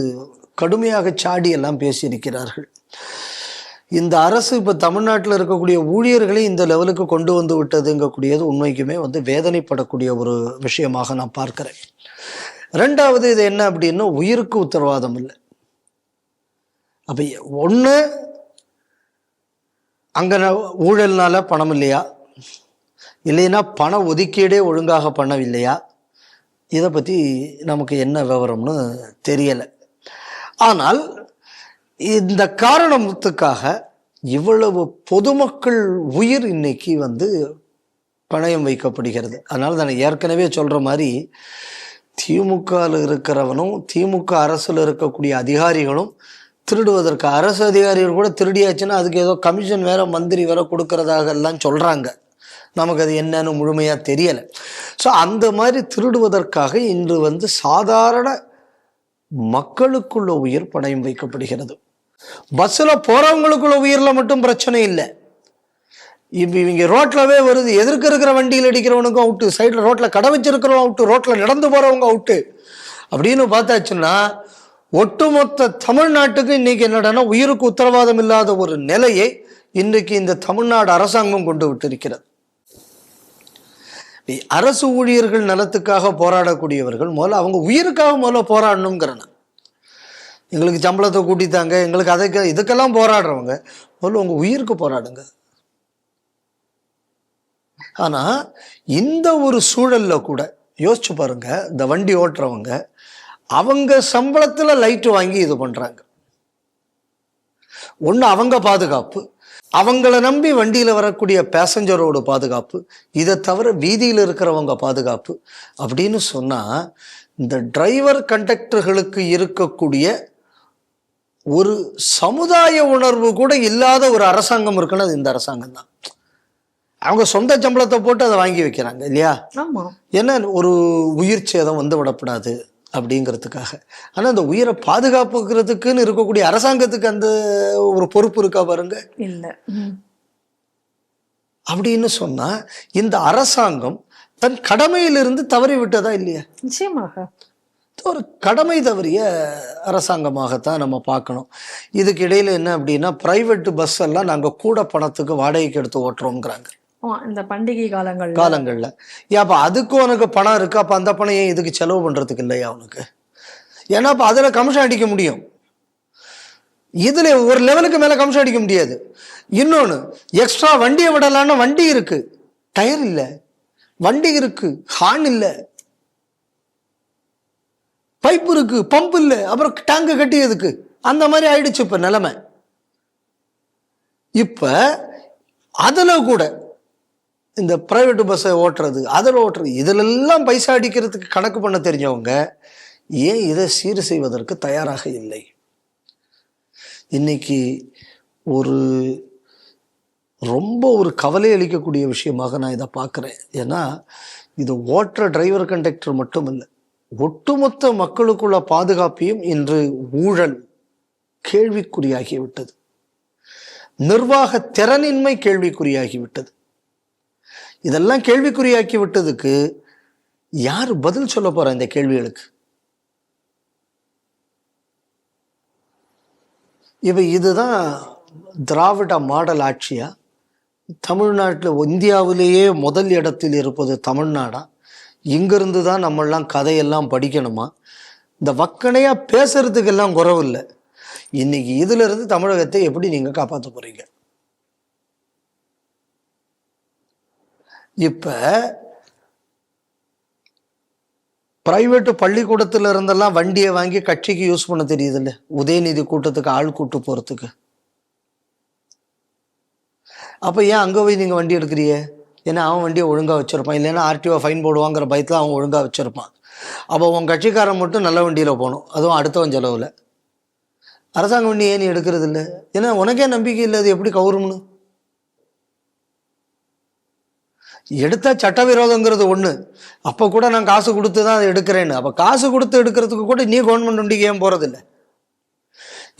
கடுமையாக சாடியெல்லாம் பேசியிருக்கிறார்கள். இந்த அரசு இப்போ தமிழ்நாட்டில் இருக்கக்கூடிய ஊழியர்களை இந்த லெவலுக்கு கொண்டு வந்து விட்டதுங்கக்கூடியது உண்மைக்குமே வந்து வேதனைப்படக்கூடிய ஒரு விஷயமாக நான் பார்க்கிறேன். ரெண்டாவது இது என்ன அப்படின்னா, உயிருக்கு உத்தரவாதம் இல்லை. அப்போ ஒன்று அங்கே ஊழல்னால பணம் இல்லையா, இல்லைன்னா பண ஒதுக்கீடே ஒழுங்காக பண்ணவில்லையா, இதை பற்றி நமக்கு என்ன விவரம்னு தெரியலை. ஆனால் இந்த காரணத்துக்காக இவ்வளவு பொதுமக்கள் உயிர் இன்னைக்கு வந்து பணயம் வைக்கப்படுகிறது. அதனால தான் ஏற்கனவே சொல்கிற மாதிரி திமுகவில் இருக்கிறவனும் திமுக அரசில் இருக்கக்கூடிய அதிகாரிகளும் திருடுவதற்கு, அரசு அதிகாரிகள் கூட திருடியாச்சுன்னா அதுக்கு ஏதோ கமிஷன் வேற மந்திரி வேற கொடுக்கறதாக எல்லாம் சொல்கிறாங்க. நமக்கு அது என்னன்னு முழுமையாக தெரியலை. ஸோ அந்த மாதிரி திருடுவதற்காக இன்று வந்து சாதாரண மக்களுக்குள்ள உயிர் பணயம் வைக்கப்படுகிறது. பஸ்ஸில் போகிறவங்களுக்குள்ள உயிரில் மட்டும் பிரச்சனை இல்லை. இப்போ இவங்க ரோட்லவே வருது, எதிர்க்க இருக்கிற வண்டியில் அடிக்கிறவனுக்கும் அவுட்டு, சைடில் ரோட்டில் கடை வச்சிருக்கிறவங்க அவுட்டு, ரோட்டில் நடந்து போகிறவங்க அவுட்டு அப்படின்னு பார்த்தாச்சுன்னா ஒட்டுமொத்த தமிழ்நாட்டுக்கு இன்னைக்கு என்னடானா உயிருக்கு உத்தரவாதம் இல்லாத ஒரு நிலையை இன்றைக்கு இந்த தமிழ்நாடு அரசாங்கம் கொண்டு விட்டிருக்கிறது. அரசு ஊழியர்கள் நலத்துக்காக போராடக்கூடியவர்கள் முதல்ல அவங்க உயிருக்காக முதல்ல போராடணுங்கிறன. எங்களுக்கு சம்பளத்தை கூட்டித்தாங்க, எங்களுக்கு இதுக்கெல்லாம் போராடுறவங்க முதல்ல உங்க உயிருக்கு போராடுங்க. ஆனா இந்த ஒரு சூழல்ல கூட யோசிச்சு பாருங்க, இந்த வண்டி ஓட்டுறவங்க அவங்க சம்பளத்துல லைட்டு வாங்கி இது பண்றாங்க. ஒண்ணு அவங்க பாதுகாப்பு, அவங்கள நம்பி வண்டியில வரக்கூடிய பேசஞ்சரோட பாதுகாப்பு, இதை தவிர வீதியில் இருக்கிறவங்க பாதுகாப்பு அப்படின்னு சொன்னா இந்த டிரைவர் கண்டக்டர்களுக்கு இருக்கக்கூடிய ஒரு சமுதாய உணர்வு கூட இல்லாத ஒரு அரசாங்கம் இருக்குன்னு அது இந்த அரசாங்கம் தான். அவங்க சொந்த சம்பளத்தை போட்டு அதை வாங்கி வைக்கிறாங்க இல்லையா? ஏன்னா ஒரு உயிர் சேதம் வந்து விடப்படாது அப்படிங்கிறதுக்காக. ஆனால் அந்த உயிரை பாதுகாப்புக்கிறதுக்குன்னு இருக்கக்கூடிய அரசாங்கத்துக்கு அந்த ஒரு பொறுப்பு இருக்கா பாருங்க, இல்லை. அப்படின்னு சொன்னா இந்த அரசாங்கம் தன் கடமையிலிருந்து தவறி விட்டதா இல்லையா? நிச்சயமாக ஒரு கடமை தவறிய அரசாங்கமாகத்தான் நம்ம பார்க்கணும். இதுக்கு இடையில என்ன அப்படின்னா, பிரைவேட் பஸ் எல்லாம் நாங்கள் கூட பணத்துக்கு வாடகைக்கு எடுத்து ஓட்டுறோங்கிறாங்க இந்த பண்டிகை காலங்கள்ல. அப்ப அதுக்கும் உனக்கு பணம் இருக்கு, அப்ப அந்த பணம் ஏன் இதுக்கு செலவு பண்றதுக்கு இல்லையா உனக்கு? ஏன்னா அப்ப அதுல கமிஷன் அடிக்க முடியும். இதுல ஒரு லெவலுக்கு மேல கமிஷன் அடிக்க முடியாது. இன்னொன்னு, எக்ஸ்ட்ரா வண்டியை விடலான்னு வண்டி இருக்கு, டயர் இல்ல, வண்டி இருக்கு, ஹார்ன் இல்ல, பைப் இருக்கு, பம்ப் இல்ல, அப்புறம் டேங்க் கட்டியதுக்கு. அந்த மாதிரி ஆயிடுச்சு இப்ப நிலைமை. இப்ப அதுல கூட இந்த பிரைவேட் பஸ்ஸை ஓட்டுறது, அதில் ஓட்டுறது, இதிலெல்லாம் பைசா அடிக்கிறதுக்கு கணக்கு பண்ண தெரிஞ்சவங்க ஏன் இதை சீர் செய்வதற்கு தயாராக இல்லை? இன்னைக்கு ஒரு ரொம்ப ஒரு கவலை அளிக்கக்கூடிய விஷயமாக நான் இதை பார்க்குறேன். ஏன்னா இது ஓட்டுற டிரைவர் கண்டக்டர் மட்டும் இல்லை, ஒட்டுமொத்த மக்களுக்குள்ள பாதுகாப்பையும் இன்று ஊழல் கேள்விக்குறியாகிவிட்டது. நிர்வாக திறனின்மை கேள்விக்குறியாகிவிட்டது. இதெல்லாம் கேள்விக்குறியாக்கி விட்டதுக்கு யார் பதில் சொல்ல போறா இந்த கேள்விகளுக்கு? இப்ப இதுதான் திராவிட மாடல் ஆட்சியா? தமிழ்நாட்டில் இந்தியாவிலேயே முதல் இடத்தில் இருப்பது தமிழ்நாடா? இங்கிருந்து தான் நம்மெல்லாம் கதையெல்லாம் படிக்கணுமா? இந்த வக்கனையா பேசுறதுக்கெல்லாம் குறவு இல்லை. இன்னைக்கு இதுல இருந்து தமிழகத்தை எப்படி நீங்க காப்பாற்ற போறீங்க? இப்ப பிரைவேட் பள்ளிக்கூடத்துல இருந்தெல்லாம் வண்டியை வாங்கி கட்சிக்கு யூஸ் பண்ண தெரியுது இல்ல, உதயநிதி கூட்டத்துக்கு ஆள் கூட்டு போறதுக்கு. அப்ப ஏன் அங்க போய் நீங்க வண்டி எடுக்கிறீங்க? ஏன்னா அவன் வண்டியை ஒழுங்கா வச்சிருப்பான், இல்லைன்னா ஆர்டிஓ ஃபைன் போடுவாங்கிற பயத்துல அவன் ஒழுங்கா வச்சிருப்பான். அப்போ உன் கட்சிக்காரன் மட்டும் நல்ல வண்டியில போகணும், அதுவும் அடுத்தவன் செலவுல. அரசாங்க வண்டி ஏன் நீ எடுக்கிறது இல்லை? ஏன்னா உனக்கே நம்பிக்கை இல்லை அது எப்படி கவுரும்னு. எடுத்தா சட்டவிரோதங்கிறது ஒண்ணு, அப்ப கூட நான் காசு கொடுத்து தான் அதை எடுக்கிறேன்னு. அப்ப காசு கொடுத்து எடுக்கிறதுக்கு கூட நீ கவர்மெண்ட் வண்டிக்கு ஏன் போறதில்லை?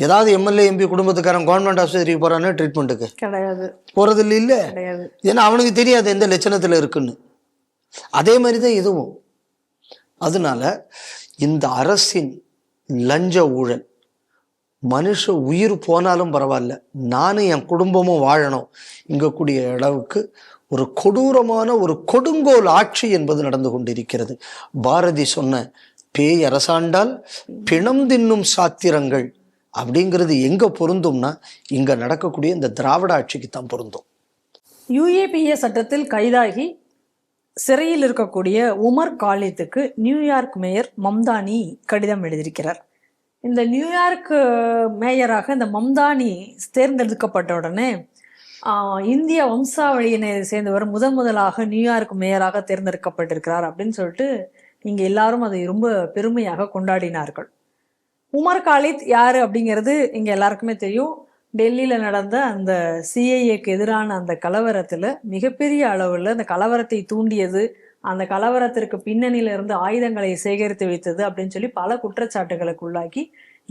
ஏதாவது எம்எல்ஏ எம்பி குடும்பத்துக்காரன் கவர்மெண்ட் ஆஸ்பத்திரிக்கு போறான்னு ட்ரீட்மெண்ட்டுக்கு கிடையாது, போறதில்லை. இல்ல, ஏன்னா அவனுக்கு தெரியாது எந்த லட்சணத்துல இருக்குன்னு. அதே மாதிரிதான் இதுவும். அதனால இந்த அரசின் லஞ்ச ஊழல், மனுஷ உயிர் போனாலும் பரவாயில்ல, நானும் என் குடும்பமும் வாழணும் இங்க கூடிய அளவுக்கு ஒரு கொடூரமான ஒரு கொடுங்கோல் ஆட்சி என்பது நடந்து கொண்டிருக்கிறது. பாரதி சொன்ன பேய் அரசாண்டால் பிணம் தின்னும் சாத்திரங்கள் அப்படிங்கிறது எங்க பொருந்தும்னா இங்க நடக்கக்கூடிய இந்த திராவிட ஆட்சிக்கு தான் பொருந்தும். UAPA சட்டத்தில் கைதாகி சிறையில் இருக்கக்கூடிய உமர் காலித்துக்கு நியூயார்க் மேயர் மம்தானி கடிதம் எழுதியிருக்கிறார். இந்த நியூயார்க் மேயராக இந்த மம்தானி தேர்ந்தெடுக்கப்பட்ட உடனே இந்திய வம்சாவளியினை சேர்ந்தவர் முதலாக நியூயார்க் மேயராக தேர்ந்தெடுக்கப்பட்டிருக்கிறார் அப்படின்னு சொல்லிட்டு இங்க எல்லாரும் அதை ரொம்ப பெருமையாக கொண்டாடினார்கள். உமர் காலித் யாரு அப்படிங்கிறது இங்க எல்லாருக்குமே தெரியும். டெல்லியில நடந்த அந்த CAAக்கு எதிரான அந்த கலவரத்துல மிகப்பெரிய அளவுல அந்த கலவரத்தை தூண்டியது, அந்த கலவரத்திற்கு பின்னணியில இருந்து ஆயுதங்களை சேகரித்து வைத்தது அப்படின்னு சொல்லி பல குற்றச்சாட்டுகளுக்கு உள்ளாக்கி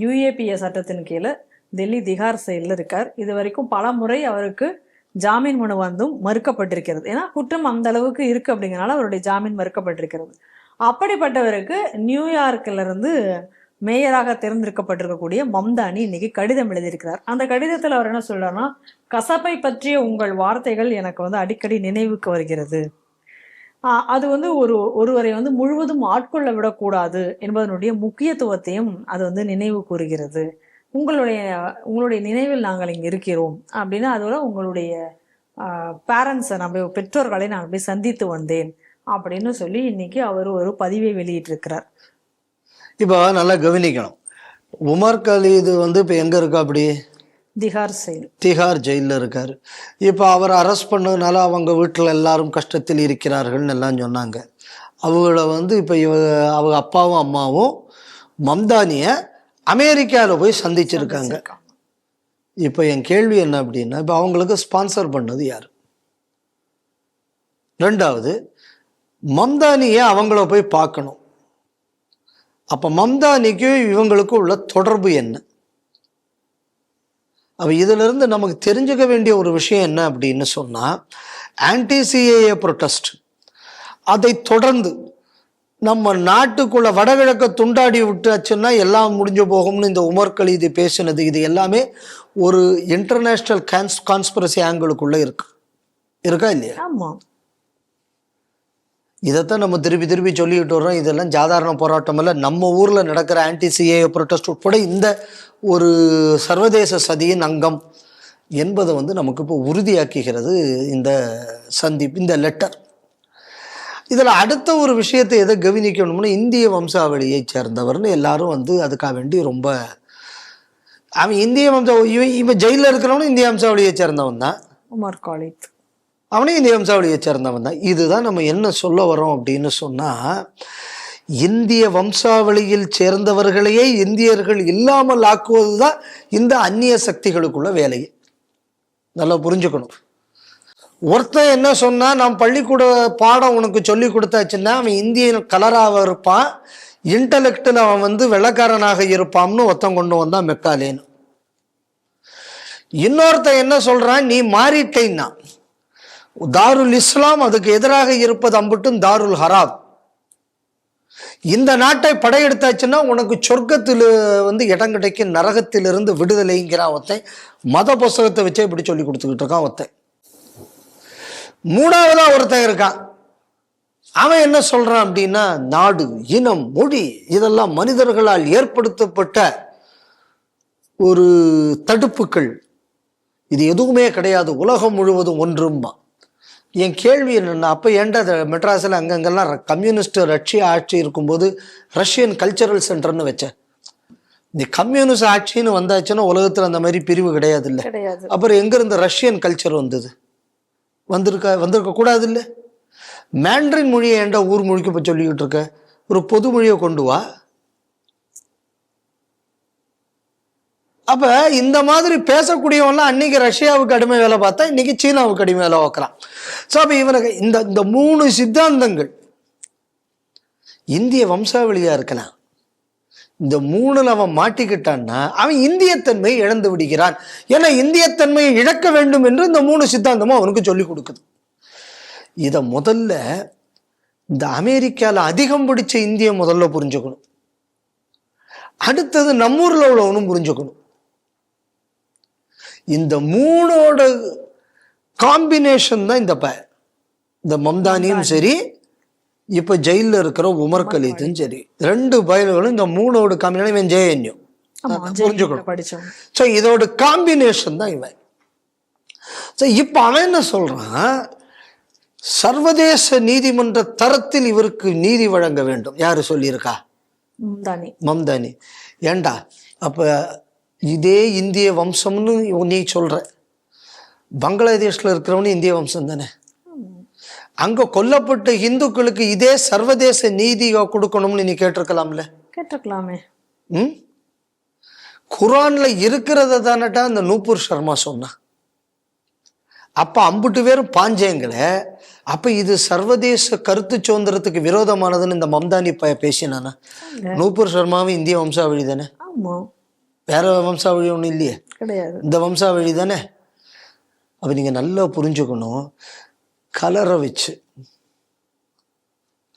UAPA சட்டத்தின் கீழே டெல்லி திகார் செயலில் இருக்கார். இது வரைக்கும் பல முறை அவருக்கு ஜாமீன் மனு வந்தும் மறுக்கப்பட்டிருக்கிறது. ஏன்னா குற்றம் அந்த அளவுக்கு இருக்கு அப்படிங்கிறனால அவருடைய ஜாமீன் மறுக்கப்பட்டிருக்கிறது. அப்படிப்பட்டவருக்கு நியூயார்க்ல இருந்து மேயராக தேர்ந்தெடுக்கப்பட்டிருக்கக்கூடிய மம்தானி இன்னைக்கு கடிதம் எழுதியிருக்கிறார். அந்த கடிதத்தில் அவர் என்ன சொல்றாருன்னா, கசப்பை பற்றிய உங்கள் வார்த்தைகள் எனக்கு அடிக்கடி நினைவுக்கு வருகிறது. அது ஒருவரை முழுவதும் ஆட்கொள்ள விடக்கூடாது என்பதனுடைய முக்கியத்துவத்தையும் அது நினைவு கூறுகிறது. உங்களுடைய நினைவில் நாங்கள் இங்கே இருக்கிறோம் அப்படின்னு, அதோட உங்களுடைய பேரண்ட்ஸை நம்ம பெற்றோர்களை நான் போய் சந்தித்து வந்தேன் அப்படின்னு சொல்லி இன்னைக்கு அவர் ஒரு பதிவை வெளியிட்டிருக்கிறார். இப்போ நல்லா கவனிக்கணும், உமர் காலித் இப்போ எங்க இருக்கா? அப்படி திகார் ஜெயிலில் இருக்காரு. இப்போ அவர் அரெஸ்ட் பண்ணதுனால அவங்க வீட்டில் எல்லாரும் கஷ்டத்தில் இருக்கிறார்கள்னு எல்லாம் சொன்னாங்க. அவங்கள இப்போ அவங்க அப்பாவும் அம்மாவும் மம்தானியை அமெரிக்காவில் போய் சந்திச்சிருக்காங்க. இப்போ என் கேள்வி என்ன அப்படின்னா, இப்போ அவங்களுக்கு ஸ்பான்சர் பண்ணது யாரு? ரெண்டாவது, மம்தானியை அவங்கள போய் பார்க்கணும். அப்ப மம்தானிக்கு இவங்களுக்கு உள்ள தொடர்பு என்ன? அப்ப இதுல இருந்து நமக்கு தெரிஞ்சுக்க வேண்டிய ஒரு விஷயம் என்ன அப்படின்னு சொன்னா, ஆன்டி CAA ப்ரொட்டஸ்ட், அதை தொடர்ந்து நம்ம நாட்டுக்குள்ள வடகிழக்க துண்டாடி விட்டாச்சுன்னா எல்லாம் முடிஞ்சு போகும்னு இந்த உமர் காலித் பேசினது, இது எல்லாமே ஒரு இன்டர்நேஷனல் கான்ஸ்பிரசி ஆங்கிளுக்குள்ள இருக்கா இல்லையா? ஆமா. இதைத்தான் நம்ம திருப்பி திருப்பி சொல்லிக்கிட்டு வர்றோம். இதெல்லாம் சாதாரண போராட்டம் இல்லை. நம்ம ஊரில் நடக்கிற ஆன்டி சிஏஏ ப்ரொட்டஸ்ட் உட்பட இந்த ஒரு சர்வதேச சதியின் அங்கம் என்பதை வந்து நமக்கு இப்போ உறுதியாக்குகிறது இந்த சந்திப்பு, இந்த லெட்டர். இதில் அடுத்த ஒரு விஷயத்தை எதை கவனிக்கணும்னா, இந்திய வம்சாவளியை சேர்ந்தவர்னு எல்லாரும் வந்து அதுக்காக வேண்டி ரொம்ப, அவன் இந்திய இவன் ஜெயிலில் இருக்கிறவனும் இந்திய வம்சாவளியை சேர்ந்தவன் தான். உமர் காலித் அவனே இந்திய வம்சாவளியை சேர்ந்தவன் தான். இதுதான் நம்ம என்ன சொல்ல வரோம் அப்படின்னு சொன்னால், இந்திய வம்சாவளியில் சேர்ந்தவர்களையே இந்தியர்கள் இல்லாமல் ஆக்குவது தான் இந்த அந்நிய சக்திகளுக்குள்ள வேலையை. நல்லா புரிஞ்சுக்கணும். ஒருத்தன் என்ன சொன்னா, நான் பள்ளிக்கூட பாடம் உனக்கு சொல்லி கொடுத்தாச்சுன்னா அவன் இந்தியன் கலராக இருப்பான், இன்டலெக்டில் அவன் வந்து வெள்ளக்காரனாக இருப்பான்னு ஒருத்தன் கொண்டு வந்தான் மெக்காலேன்னு. இன்னொருத்தன் என்ன சொல்றான், நீ மாறிட்டேன்னா தாருல் இஸ்லாம் அதுக்கு எதிராக இருப்பது அம்புட்டும் தாருல் ஹராப், இந்த நாட்டை படையெடுத்தாச்சுன்னா உனக்கு சொர்க்கத்தில் வந்து இடம் கிடைக்கும், நரகத்திலிருந்து விடுதலைங்கிறான் ஒருத்தன். மத புஸ்தகத்தை வச்சே இப்படி சொல்லி கொடுத்துக்கிட்டு இருக்கான் ஒருத்தன். மூணாவதா ஒருத்தன் இருக்கான், அவன் என்ன சொல்றான் அப்படின்னா, நாடு, இனம், மொழி இதெல்லாம் மனிதர்களால் ஏற்படுத்தப்பட்ட ஒரு தடுப்புகள், இது எதுவுமே கிடையாது, உலகம் முழுவதும் ஒன்றும்பா. என் கேள்வி என்னென்னா, அப்போ ஏன்டா மெட்ராஸில் அங்கங்கெல்லாம் கம்யூனிஸ்ட் ரஷ்ய ஆட்சி இருக்கும்போது ரஷ்யன் கல்ச்சரல் சென்டர்னு வச்சேன்? இந்த கம்யூனிஸ்ட் ஆட்சின்னு வந்தாச்சுன்னா உலகத்தில் அந்த மாதிரி பிரிவு கிடையாது இல்லை. அப்புறம் எங்கேருந்து ரஷ்யன் கல்ச்சர் வந்தது? வந்திருக்க கூடாது இல்லை. மேண்ட்ரின் மொழியை ஏன்டா ஊர் மொழிக்கு இப்போ சொல்லிக்கிட்டு இருக்க? ஒரு பொது மொழியை கொண்டு வா. அப்போ இந்த மாதிரி பேசக்கூடியவன்லாம் அன்னைக்கு ரஷ்யாவுக்கு அடிமை வேலை பார்த்தா இன்னைக்கு சீனாவுக்கு அடிமை வேலை பார்க்குறான். ஸோ அப்போ இவனுக்கு இந்த மூணு சித்தாந்தங்கள் இந்திய வம்சாவளியாக இருக்கலாம். இந்த மூணுல அவன் மாட்டிக்கிட்டான்னா அவன் இந்தியத்தன்மையை இழந்து விடுகிறான். ஏன்னா இந்தியத்தன்மையை இழக்க வேண்டும் என்று இந்த மூணு சித்தாந்தமும் அவனுக்கு சொல்லி கொடுக்குது. இதை முதல்ல இந்த அமெரிக்காவில் அதிகம் பிடிச்ச இந்திய முதல்ல புரிஞ்சுக்கணும். அடுத்தது நம்மூரில் உள்ளவனும் புரிஞ்சுக்கணும். இந்த மூணோட காம்பினேஷன் தான் இந்த மம்தானியும் சரி, இப்போ ஜெயிலில் இருக்கிற உமர் கலீத்தும் சரி, ரெண்டு பயல்களும் இந்த மூணோட காம்பினேஷன். இவன் ஜேஎன்யூ புரிஞ்சுக்கணும். ஸோ இதோட காம்பினேஷன் தான் இவன். ஸோ இப்போ அவன் என்ன சொல்றான், சர்வதேச நீதிமன்ற தரத்தில் இவருக்கு நீதி வழங்க வேண்டும். யாரு சொல்லியிருக்கா? மம்தானி. ஏண்டா அப்ப இதே இந்திய வம்சம்னு நீ சொல்ற, பங்களாதேஷ்ல இருக்கிறவனு இந்திய வம்சம் தானே. அங்க கொல்லப்பட்ட இந்துக்களுக்கு இதே சர்வதேச நீதி கொடுக்கணும்னு நீ கேட்டிருக்கலாம்ல? கேட்டிருக்கலாமே. குரான்ல இருக்கிறத தானட்டா அந்த நூபுர் சர்மா சொன்னா. அப்ப அம்புட்டு பேரும் பாஞ்சேங்களே. அப்ப இது சர்வதேச கருத்து சுதந்திரத்துக்கு விரோதமானதுன்னு இந்த மம்தானி பேசினானா? நூபுர் சர்மாவும் இந்திய வம்சாவளி தானே, வேற வம்சாவளி ஒன்றும் இல்லையே, இந்த வம்சாவளி தானே. அப்ப நீங்க நல்லா புரிஞ்சுக்கணும், கலரை வச்சு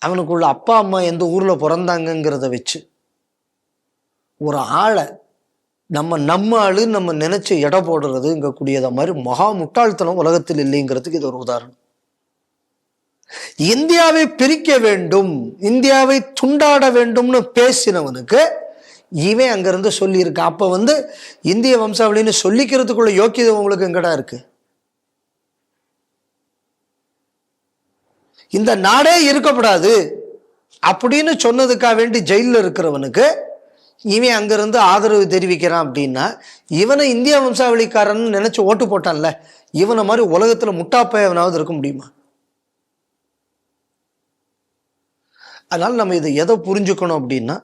அவனுக்குள்ள அப்பா அம்மா எந்த ஊர்ல பிறந்தாங்கிறத வச்சு ஒரு ஆளை நம்ம ஆளு நம்ம நினைச்ச எடை போடுறது இங்க கூடியத மாதிரி மகா முட்டாள்தனம் உலகத்தில் இல்லைங்கிறதுக்கு இது ஒரு உதாரணம். இந்தியாவை பிரிக்க வேண்டும், இந்தியாவை துண்டாட வேண்டும்னு பேசினவனுக்கு இவன் அங்கிருந்து சொல்லியிருக்கான். அப்ப இந்திய வம்சாவளின்னு சொல்லிக்கிறதுக்குள்ள யோக்கியதை உங்களுக்கு எங்கடா இருக்கு? இந்த நாடே இருக்கப்படாது அப்படின்னு சொன்னதுக்காக வேண்டி ஜெயிலில் இருக்கிறவனுக்கு இவன் அங்கிருந்து ஆதரவு தெரிவிக்கிறான் அப்படின்னா, இவனை இந்திய வம்சாவளிக்காரன் நினைச்சு ஓட்டு போட்டான்ல, இவனை மாதிரி உலகத்துல முட்டாப்பையவனாவது இருக்க முடியுமா? அதனால நம்ம இதை எதை புரிஞ்சுக்கணும் அப்படின்னா,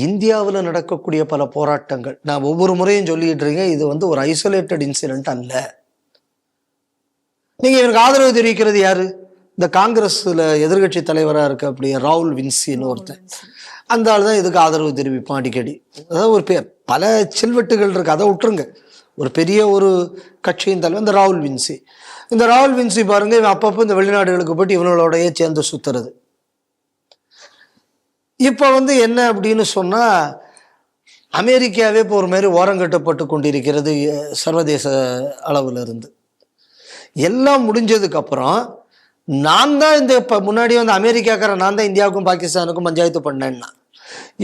இந்தியாவில் நடக்கக்கூடிய பல போராட்டங்கள், நான் ஒவ்வொரு முறையும் சொல்லிட்டு இருக்கேன், இது ஒரு ஐசோலேட்டட் இன்சிடென்ட் அல்ல. நீங்க இவனுக்கு ஆதரவு தெரிவிக்கிறது யாரு? இந்த காங்கிரஸ்ல எதிர்கட்சி தலைவராக இருக்க அப்படி ராகுல் வின்சின்னு ஒருத்தன், அந்த ஆள் தான் இதுக்கு ஆதரவு தெரிவிப்பான் அடிக்கடி. அதாவது ஒரு பேர் பல சில்வெட்டுகள் இருக்கு, அதை விட்டுருங்க. ஒரு பெரிய ஒரு கட்சியின் தலைவர் இந்த ராகுல் வின்சி. இந்த ராகுல் வின்சி பாருங்க, இவன் அப்பப்போ இந்த வெளிநாடுகளுக்கு போயிட்டு இவனோடையே சேர்ந்து சுத்துறது. இப்போ என்ன அப்படின்னு சொன்னா, அமெரிக்காவே இப்போ ஒரு மாதிரி ஓரங்கட்டப்பட்டு கொண்டிருக்கிறது சர்வதேச அளவில் இருந்து. எல்லாம் முடிஞ்சதுக்கு அப்புறம் நான் தான் இந்த இப்போ முன்னாடி வந்து அமெரிக்காக்காரன் நான் தான் இந்தியாவுக்கும் பாகிஸ்தானுக்கும் பஞ்சாயத்து பண்ணேன்னா,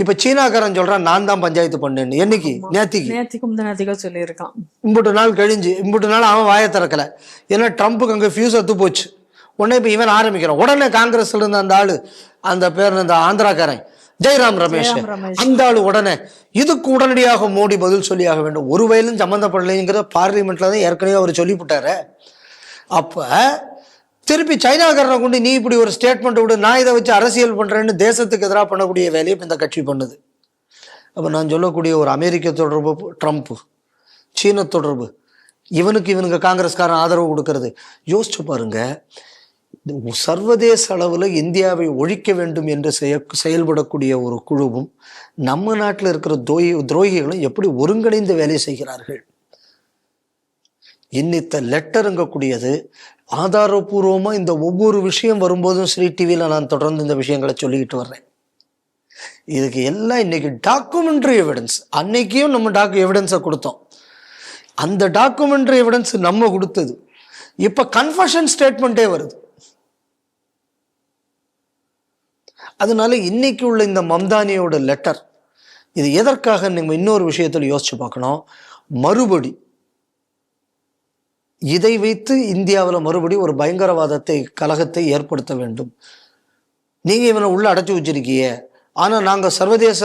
இப்போ சீனாக்காரன் சொல்கிறான் நான் தான் பஞ்சாயத்து பண்ணேன்னு. என்னைக்கு? நேத்திக்கு சொல்லியிருக்கான். இம்புட்டு நாள் கழிஞ்சு இம்புட்டு நாள் அவன் வாயை திறக்கலை. ஏன்னா ட்ரம்ப்புக்கு அங்கே ஃபியூஸ் அத்து போச்சு. உடனே இப்போ இவன் ஆரம்பிக்கிறான். உடனே காங்கிரஸ்ல இருந்த அந்த ஆளு, அந்த பேர் இந்த ஆந்திராக்காரன் ஜெயராம் ரமேஷ், அந்த ஆளு உடனே இதுக்கு உடனடியாக மோடி பதில் சொல்லியாக வேண்டும். ஒரு வயலும் சம்மந்தப்படலைங்கிற பார்லிமெண்ட்ல தான் ஏற்கனவே அவர் சொல்லிவிட்டாரு. அப்ப திருப்பி சைனாக்காரனை கொண்டு நீ இப்படி ஒரு ஸ்டேட்மெண்ட் விடு, நான் இதை வச்சு அரசியல் பண்றேன்னு தேசத்துக்கு எதிராக பண்ணக்கூடிய வேலையை இந்த கட்சி பண்ணுது. அப்ப நான் சொல்லக்கூடிய ஒரு அமெரிக்க தொடர்பு, ட்ரம்ப், சீன தொடர்பு, இவனுக்கு காங்கிரஸ்காரன் ஆதரவு கொடுக்கறது, யோசிச்சு பாருங்க. சர்வதேச அளவில் இந்தியாவை ஒழிக்க வேண்டும் என்று செயல்படக்கூடிய ஒரு குழுவும் நம்ம நாட்டில் இருக்கிற துரோகிகளும் எப்படி ஒருங்கிணைந்து வேலை செய்கிறார்கள். இன்னித்த லெட்டருங்கக்கூடியது ஆதாரபூர்வமா இந்த ஒவ்வொரு விஷயம் வரும்போதும் ஸ்ரீ டிவியில நான் தொடர்ந்து இந்த விஷயங்களை சொல்லிக்கிட்டு வர்றேன். இதுக்கு எல்லாம் இன்னைக்கு டாக்குமெண்ட்ரி எவிடன்ஸ். அன்னைக்கும் நம்ம எவிடன்ஸை கொடுத்தோம். அந்த டாக்குமெண்ட்ரி எவிடன்ஸ் நம்ம கொடுத்தது. இப்ப கன்ஃபஷன் ஸ்டேட்மெண்ட்டே வருது. அதனால இன்னைக்கு உள்ள இந்த மம்தானியோட லெட்டர் இது எதற்காக நம்ம இன்னொரு விஷயத்தில் யோசிச்சு பார்க்கணும். மறுபடி இதை வைத்து இந்தியாவில் மறுபடி ஒரு பயங்கரவாதத்தை கலகத்தை ஏற்படுத்த வேண்டும். நீங்க இவனை உள்ள அடைச்சி வச்சிருக்கீங்க, ஆனா நாங்க சர்வதேச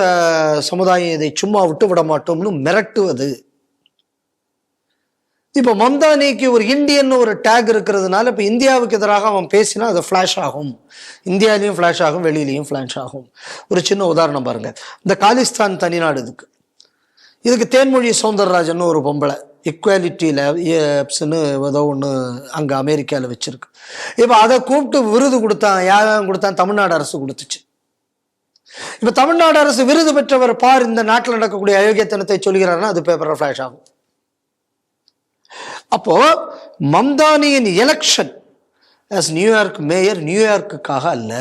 சமுதாயம் இதை சும்மா விட்டு விட மாட்டோம்னு மிரட்டுவது. இப்போ மம்தானிக்கு ஒரு இந்தியன் ஒரு டேக் இருக்கிறதுனால இப்போ இந்தியாவுக்கு எதிராக அவன் பேசினா அது ஃப்ளாஷ் ஆகும். இந்தியாலையும் ஃப்ளாஷ் ஆகும், வெளியிலையும் ஃப்ளாஷ் ஆகும். ஒரு சின்ன உதாரணம் பாருங்க. இந்த காலிஸ்தான் தனிநாடு இதுக்கு தேன்மொழி சௌந்தரராஜன் ஒரு பொம்பளை இக்வாலிட்டி லேப்ஸ்ன்னு ஏதோ ஒன்று அங்கே அமெரிக்காவில் வச்சிருக்கு. இப்போ அதை கூப்பிட்டு விருது கொடுத்தான். யாரும் கொடுத்தான்? தமிழ்நாடு அரசு கொடுத்துச்சு. இப்போ தமிழ்நாடு அரசு விருது பெற்றவர் பார் இந்த நாட்டில் நடக்கக்கூடிய அயோக்கியத்தனத்தை சொல்கிறாருன்னா அது பேப்பரில் ஃப்ளாஷ் ஆகும். அப்போ மம்தானியின் எலெக்ஷன் நியூயார்க் மேயர் நியூயார்க்குக்காக அல்ல,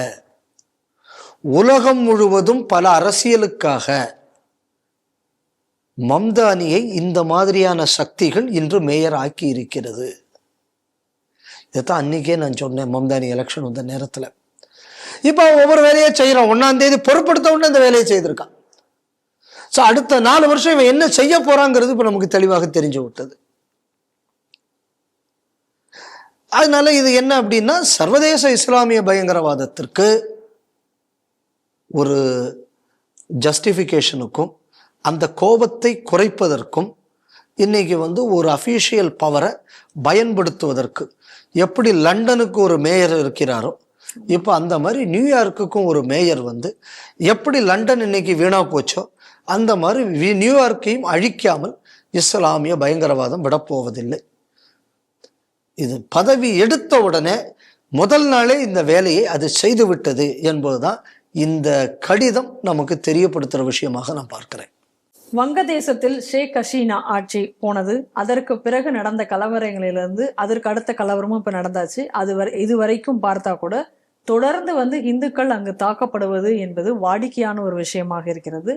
உலகம் முழுவதும் பல அரசியலுக்காக மம்தானியை இந்த மாதிரியான சக்திகள் இன்று மேயர் ஆக்கி இருக்கிறது. இதைத்தான் அன்னைக்கே நான் சொன்னேன். மம்தானி எலெக்ஷன் வந்த நேரத்தில் இப்போ ஒவ்வொரு வேலையை செய்யறான். 1ஆம் தேதி பொறுப்படுத்த உடனே இந்த வேலையை செய்திருக்கான். ஸோ அடுத்த 4 வருஷம் இவன் என்ன செய்ய போறாங்கிறது இப்போ நமக்கு தெளிவாக தெரிஞ்சு விட்டது. அதனால இது என்ன அப்படின்னா, சர்வதேச இஸ்லாமிய பயங்கரவாதத்திற்கு ஒரு ஜஸ்டிஃபிகேஷனுக்கும் அந்த கோபத்தை குறைப்பதற்கும் இன்னைக்கு ஒரு அஃபீஷியல் பவரை பயன்படுத்துவதற்கு எப்படி லண்டனுக்கு ஒரு மேயர் இருக்கிறாரோ இப்போ அந்த மாதிரி நியூயார்க்குக்கும் ஒரு மேயர் எப்படி லண்டன் இன்னைக்கு வீணா போச்சோ அந்த மாதிரி நியூயார்க்கையும் அழிக்காமல் இஸ்லாமிய பயங்கரவாதம் விடப்போவதில்லை. இது பதவி எடுத்த உடனே முதல் நாளே இந்த வேலையை அது செய்து விட்டது என்பதுதான் இந்த கடிதம் நமக்கு தெரியப்படுத்துற விஷயமாக நான் பார்க்கிறேன். வங்கதேசத்தில் ஷேக் ஹசீனா ஆட்சி போனது, அதற்கு பிறகு நடந்த கலவரங்களிலிருந்து அதற்கு அடுத்த கலவரமும் இப்ப நடந்தாச்சு. இதுவரைக்கும் பார்த்தா கூட தொடர்ந்து இந்துக்கள் அங்கு தாக்கப்படுவது என்பது வாடிக்கையான ஒரு விஷயமாக இருக்கிறது.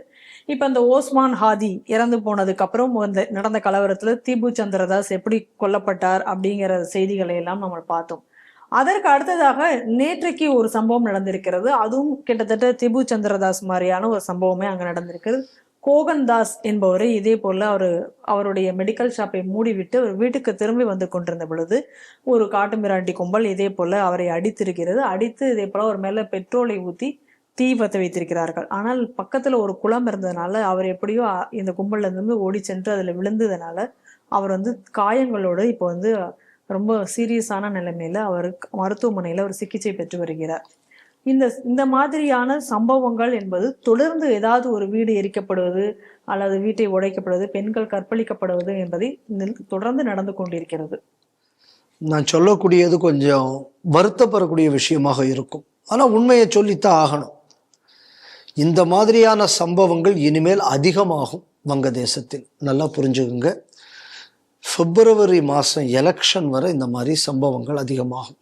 இப்ப இந்த ஓஸ்மான் ஹாதி இறந்து போனதுக்கு அப்புறம் நடந்த கலவரத்துல திபு சந்திரதாஸ் எப்படி கொல்லப்பட்டார் அப்படிங்கிற செய்திகளை எல்லாம் நம்ம பார்த்தோம். அதற்கு அடுத்ததாக நேற்றைக்கு ஒரு சம்பவம் நடந்திருக்கிறது. அதுவும் கிட்டத்தட்ட திபு சந்திரதாஸ் மாதிரியான ஒரு சம்பவமே அங்க நடந்திருக்கிறது. கோகன்தாஸ் என்பவரை இதே போல அவருடைய மெடிக்கல் ஷாப்பை மூடிவிட்டு ஒரு வீட்டுக்கு திரும்பி வந்து கொண்டிருந்த பொழுது ஒரு காட்டு மிராண்டி கும்பல் இதே போல அவரை அடித்திருக்கிறது. அடித்து இதே போல ஒரு மேல பெட்ரோலை ஊத்தி தீ பற்ற வைத்திருக்கிறார்கள். ஆனால் பக்கத்துல ஒரு குளம் இருந்ததுனால அவர் எப்படியோ இந்த கும்பல்ல இருந்து ஓடி சென்று அதுல விழுந்ததுனால அவர் காயங்களோடு இப்போ ரொம்ப சீரியஸான நிலைமையில அவர் மருத்துவமனையில ஒரு சிகிச்சை பெற்று வருகிறார். இந்த மாதிரியான சம்பவங்கள் என்பது தொடர்ந்து ஏதாவது ஒரு வீடு எரிக்கப்படுவது அல்லது வீட்டை உடைக்கப்படுவது, பெண்கள் கற்பழிக்கப்படுவது என்பதை தொடர்ந்து நடந்து கொண்டிருக்கிறது. நான் சொல்லக்கூடியது கொஞ்சம் வருத்தப்படக்கூடிய விஷயமாக இருக்கும். ஆனா உண்மையை சொல்லித்தான் ஆகணும். இந்த மாதிரியான சம்பவங்கள் இனிமேல் அதிகமாகும் வங்கதேசத்தில். நல்லா புரிஞ்சுக்குங்க. பிப்ரவரி மாதம் எலெக்ஷன் வரை இந்த மாதிரி சம்பவங்கள் அதிகமாகும்.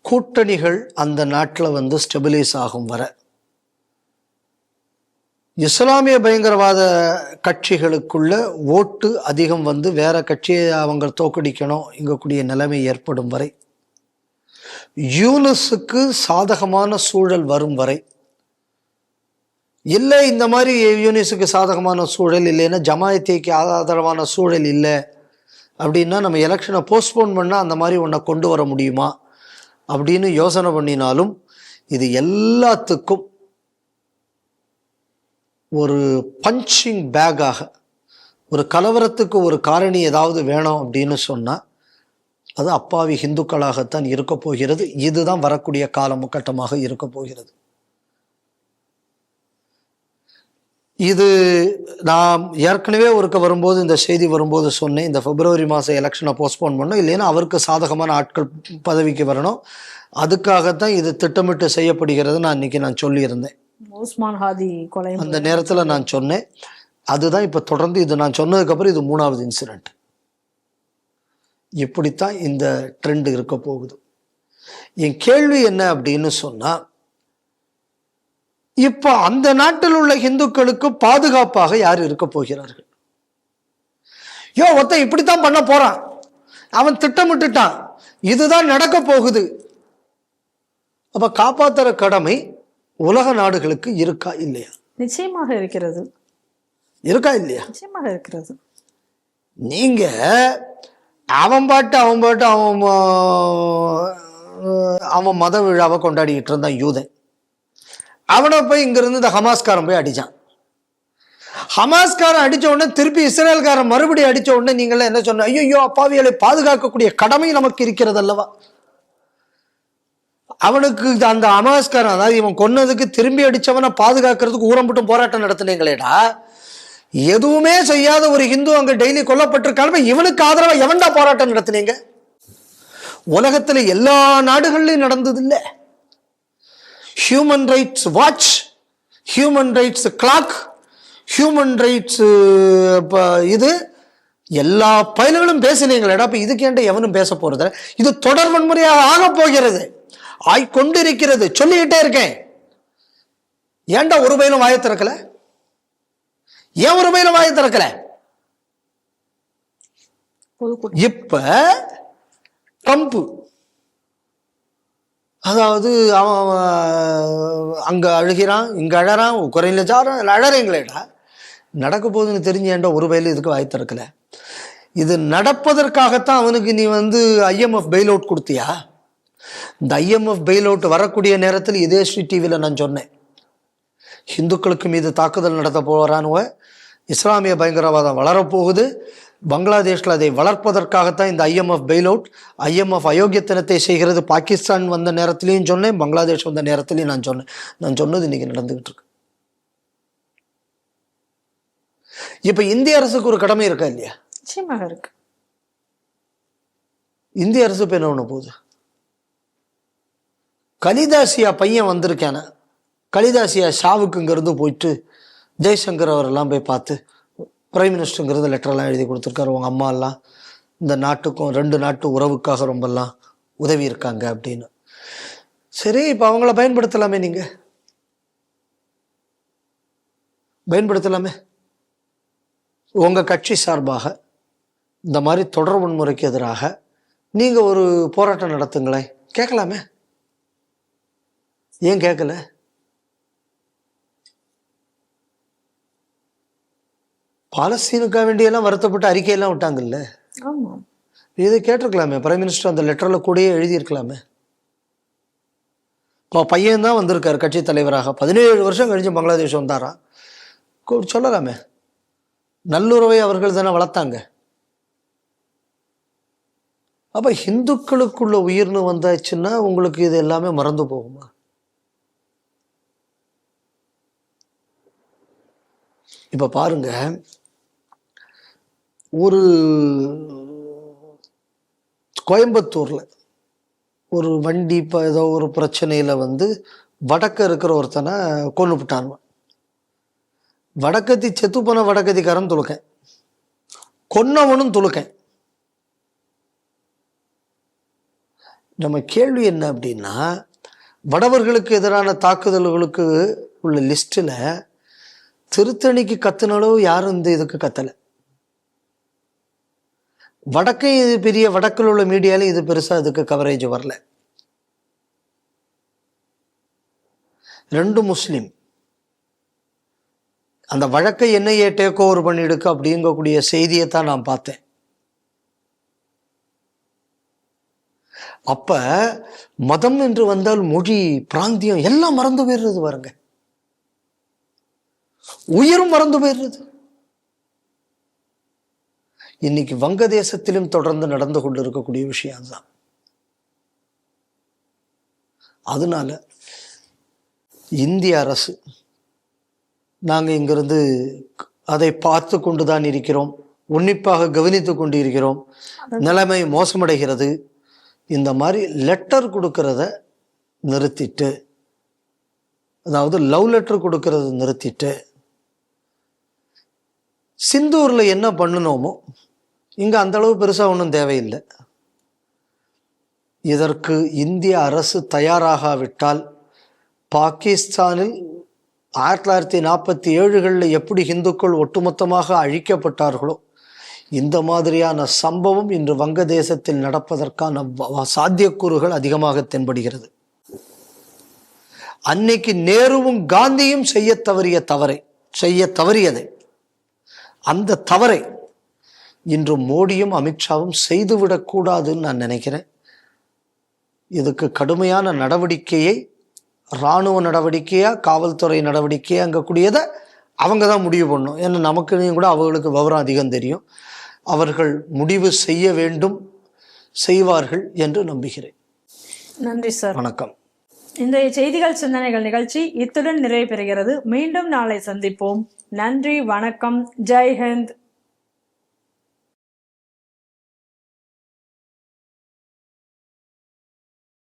கூட்டணிகள் அந்த நாட்டில் ஸ்டெபிலைஸ் ஆகும் வர இஸ்லாமிய பயங்கரவாத கட்சிகளுக்குள்ள ஓட்டு அதிகம் வேற கட்சியை அவங்க தோக்கடிக்கணும் இங்கக்கூடிய நிலைமை ஏற்படும் வரை யூனுஸுக்கு சாதகமான சூழல் வரும் வரை, இல்லை இந்த மாதிரி யூனிஸுக்கு சாதகமான சூழல் இல்லைன்னா ஜமாயத்தைக்கு ஆதரவான சூழல் இல்லை அப்படின்னா நம்ம எலெக்ஷனை போஸ்ட்போன் பண்ணால் அந்த மாதிரி ஒன்றை கொண்டு வர முடியுமா அப்படின்னு யோசனை பண்ணினாலும் இது எல்லாத்துக்கும் ஒரு பஞ்சிங் பேக்காக, ஒரு கலவரத்துக்கு ஒரு காரணி ஏதாவது வேணும் அப்படின்னு சொன்னால் அது அப்பாவி இந்துக்களாகத்தான் இருக்க போகிறது. இதுதான் வரக்கூடிய காலமுக்கட்டமாக இருக்க போகிறது. இது நான் ஏற்கனவே ஒருக்க வரும்போது இந்த செய்தி வரும்போது சொன்னேன், இந்த பிப்ரவரி மாதம் எலெக்ஷனை போஸ்ட்போன் பண்ணணும், இல்லைன்னா அவருக்கு சாதகமான ஆட்கள் பதவிக்கு வரணும், அதுக்காகத்தான் இது திட்டமிட்டு செய்யப்படுகிறது. நான் சொல்லியிருந்தேன் உஸ்மான் ஹாதி கொலை அந்த நேரத்தில் நான் சொன்னேன். அதுதான் இப்போ தொடர்ந்து இது நான் சொன்னதுக்கப்புறம் இது 3வது இன்சிடென்ட். இப்படித்தான் இந்த ட்ரெண்ட் இருக்க போகுது. என் கேள்வி என்ன அப்படின்னு சொன்னா, இப்ப அந்த நாட்டில் உள்ள இந்துக்களுக்கு பாதுகாப்பாக யார் இருக்க போகிறார்கள்? ஒருத்தன் இப்படித்தான் பண்ண போறான், அவன் திட்டமிட்டுட்டான், இதுதான் நடக்க போகுது. அப்ப காப்பாத்துற கடமை உலக நாடுகளுக்கு இருக்கா இல்லையா? நிச்சயமாக இருக்கிறது. இருக்கா இல்லையா? நிச்சயமாக இருக்கிறது. நீங்க அவன் பாட்டு அவன் மத விழாவை கொண்டாடிக்கிட்டு இருந்தான் யூதன். அவனை போய் இங்கிருந்து இந்த ஹமாஸ்காரன் போய் அடிச்சான். ஹமாஸ்காரன் அடிச்ச உடனே திருப்பி இஸ்ரேல்காரன் மறுபடியும் அடிச்ச உடனே நீங்கள என்ன சொன்ன? ஐயோ, அப்பாவிகளை பாதுகாக்கக்கூடிய கடமை நமக்கு இருக்கிறது அல்லவா? அவனுக்கு அந்த ஹமாஸ்காரன், அதாவது இவன் கொன்னதுக்கு திரும்பி அடிச்சவனை பாதுகாக்கிறதுக்கு ஊரம்பட்டும் போராட்டம் நடத்தினீங்களேடா. எதுவுமே செய்யாத ஒரு ஹிந்து அங்க டெய்லி கொல்லப்பட்டிருக்காலுமே இவனுக்கு ஆதரவா எவன்டா போராட்டம் நடத்தினீங்க? உலகத்துல எல்லா நாடுகள்லயும் நடந்தது இல்ல. Human rights watch, human rights clock, human rights இது எல்லா பயல்களும் பேசினீங்களேடா. அப்ப இதுக்கு ஏன்டா எவனும் பேச போறது? இது தொடர் வன்முறையாக ஆக போகிறது, ஆய்கொண்டிருக்கிறது. சொல்லிக்கிட்டே இருக்கேன். ஏன்டா ஒரு பயிலும் வாயை திறக்கல? ஏன் ஒரு பயிலும் வாயை திறக்கல? இப்ப ட்ரம்ப், அதாவது அவன் அங்க அழுகிறான், இங்க அழறான், உக்ரைன்ல சாரான், அழறீங்களேடா. நடக்க போகுதுன்னு தெரிஞ்சு ஏன்டா ஒரு பயிலும் இதுக்கு வாய் திறக்கல? இது நடப்பதற்காகத்தான் அவனுக்கு நீ IMF பெயில் அவுட் கொடுத்தியா? இந்த IMF பெயில் அவுட் வரக்கூடிய நேரத்தில் இதே ஸ்ரீ டிவியில் நான் சொன்னேன், இந்துக்களுக்கு மீது தாக்குதல் நடத்த போறானுவ, இஸ்லாமிய பயங்கரவாதம் வளரப்போகுது, பங்களாதேஷில் அதை வளர்ப்பதற்காகத்தான் இந்த IMF பெயில் அவுட். IMF அயோக்கியத்தனத்தை செய்கிறது. பாகிஸ்தான் வந்த நேரத்திலையும் சொன்னேன், பங்களாதேஷ் வந்த நேரத்திலையும் நான் சொன்னேன். நான் சொன்னது இன்னைக்கு நடந்துகிட்டு இருக்கு. இப்ப இந்திய அரசுக்கு ஒரு கடமை இருக்கா இல்லையா? நிச்சயமாக இருக்கு. இந்திய அரசு இப்ப என்ன பண்ண போகுது? கலிதாசியா பையன் வந்திருக்கான, கலிதாசியா ஷாவுக்குங்கிறது போயிட்டு ஜெய்சங்கர் அவரெல்லாம் போய் பார்த்து பிரைம் மினிஸ்டருங்கிறது லெட்டரெல்லாம் எழுதி கொடுத்துருக்காரு. உங்க அம்மா எல்லாம் இந்த நாட்டுக்கும் 2 நாட்டு உறவுக்காக ரொம்பலாம் உதவி இருக்காங்க அப்படின்னு. சரி, இப்போ அவங்கள பயன்படுத்தலாமே, நீங்க பயன்படுத்தலாமே. உங்க கட்சி சார்பாக இந்த மாதிரி தொடர் வன்முறைக்கு எதிராக நீங்க ஒரு போராட்டம் நடத்துங்களேன், கேட்கலாமே. ஏன் கேட்கல? பாலஸ்தீனுக்காக வேண்டியெல்லாம் வருத்தப்பட்டு அறிக்கையெல்லாம் விட்டாங்கல்ல, இதை கேட்டிருக்கலாமே. பிரைம் மினிஸ்டர் அந்த லெட்டர்ல கூடயே எழுதியிருக்கலாமே. இப்போ பையன் தான் வந்திருக்காரு கட்சி தலைவராக, 17 வருஷம் கழிச்சு பங்களாதேஷ் வந்தாரா, சொல்லலாமே. நல்லுறவை அவர்கள் தானே வளர்த்தாங்க. அப்ப இந்துக்களுக்குள்ள உயிர்னு வந்தாச்சுன்னா உங்களுக்கு இது எல்லாமே மறந்து போகுமா? இப்ப பாருங்க, ஒரு கோயம்புத்தூர்ல ஒரு வண்டி ஏதோ ஒரு பிரச்சனையில வடக்க இருக்கிற ஒருத்தனை கொண்டு விட்டான். வடக்கத்தி செத்து போன வடக்கத்திக்காரன் துளுக்கேன், கொன்னவனும் துளுக்கேன். நம்ம கேள்வி என்ன அப்படின்னா, வடவர்களுக்கு எதிரான தாக்குதல்களுக்கு உள்ள லிஸ்ட்ல திருத்தணிக்கு கத்துன அளவு யாரும் இந்த இதுக்கு கத்தல. வடக்கே இது பெரிய, வடக்கில் உள்ள மீடியால இது பெருசா இதுக்கு கவரேஜ் வரல. 2 முஸ்லீம். அந்த வழக்கை என்னையே டேக் ஓவர் பண்ணிடுக்க அப்படிங்கக்கூடிய செய்தியை தான் நான் பார்த்தேன். அப்ப மதம் என்று வந்தால் மொழி, பிராந்தியம் எல்லாம் மறந்து போயிடுறது பாருங்க. உயிரும் மறந்து போயிடுறது. இன்னைக்கு வங்கதேசத்திலும் தொடர்ந்து நடந்து கொண்டு இருக்கக்கூடிய விஷயம்தான். அதனால இந்திய அரசு, நாங்கள் இங்கிருந்து அதை பார்த்து கொண்டுதான் இருக்கிறோம், உன்னிப்பாக கவனித்து கொண்டு இருக்கிறோம். நிலைமை மோசமடைகிறது. இந்த மாதிரி லெட்டர் கொடுக்கறத நிறுத்திட்டு, அதாவது லவ் லெட்டர் கொடுக்கறத நிறுத்திட்டு, சிந்தூரில் என்ன பண்ணணுமோ இங்கே அந்த அளவு பெருசாக ஒன்றும் தேவையில்லை. இதற்கு இந்திய அரசு தயாராகாவிட்டால் பாகிஸ்தானில் 1947 எப்படி இந்துக்கள் ஒட்டுமொத்தமாக அழிக்கப்பட்டார்களோ இந்த மாதிரியான சம்பவம் இன்று வங்கதேசத்தில் நடப்பதற்கான சாத்தியக்கூறுகள் அதிகமாக தென்படுகிறது. அன்னைக்கு நேருவும் காந்தியும் செய்ய தவறியதை, அந்த தவறை இன்று மோடியும் அமித்ஷாவும் செய்துவிடக்கூடாதுன்னு நான் நினைக்கிறேன். இதுக்கு கடுமையான நடவடிக்கையை, இராணுவ நடவடிக்கையா காவல்துறை நடவடிக்கையா அங்கக்கூடியதை அவங்க தான் முடிவு பண்ணணும். ஏன்னா நமக்கு கூட அவர்களுக்கு விவரம் அதிகம் தெரியும். அவர்கள் முடிவு செய்ய வேண்டும், செய்வார்கள் என்று நம்புகிறேன். நன்றி சார். வணக்கம். இந்த செய்திகள் சிந்தனைகள் நிகழ்ச்சி இத்துடன் நிறைவு பெறுகிறது. மீண்டும் நாளை சந்திப்போம். நன்றி, வணக்கம், ஜெய் ஹிந்த்.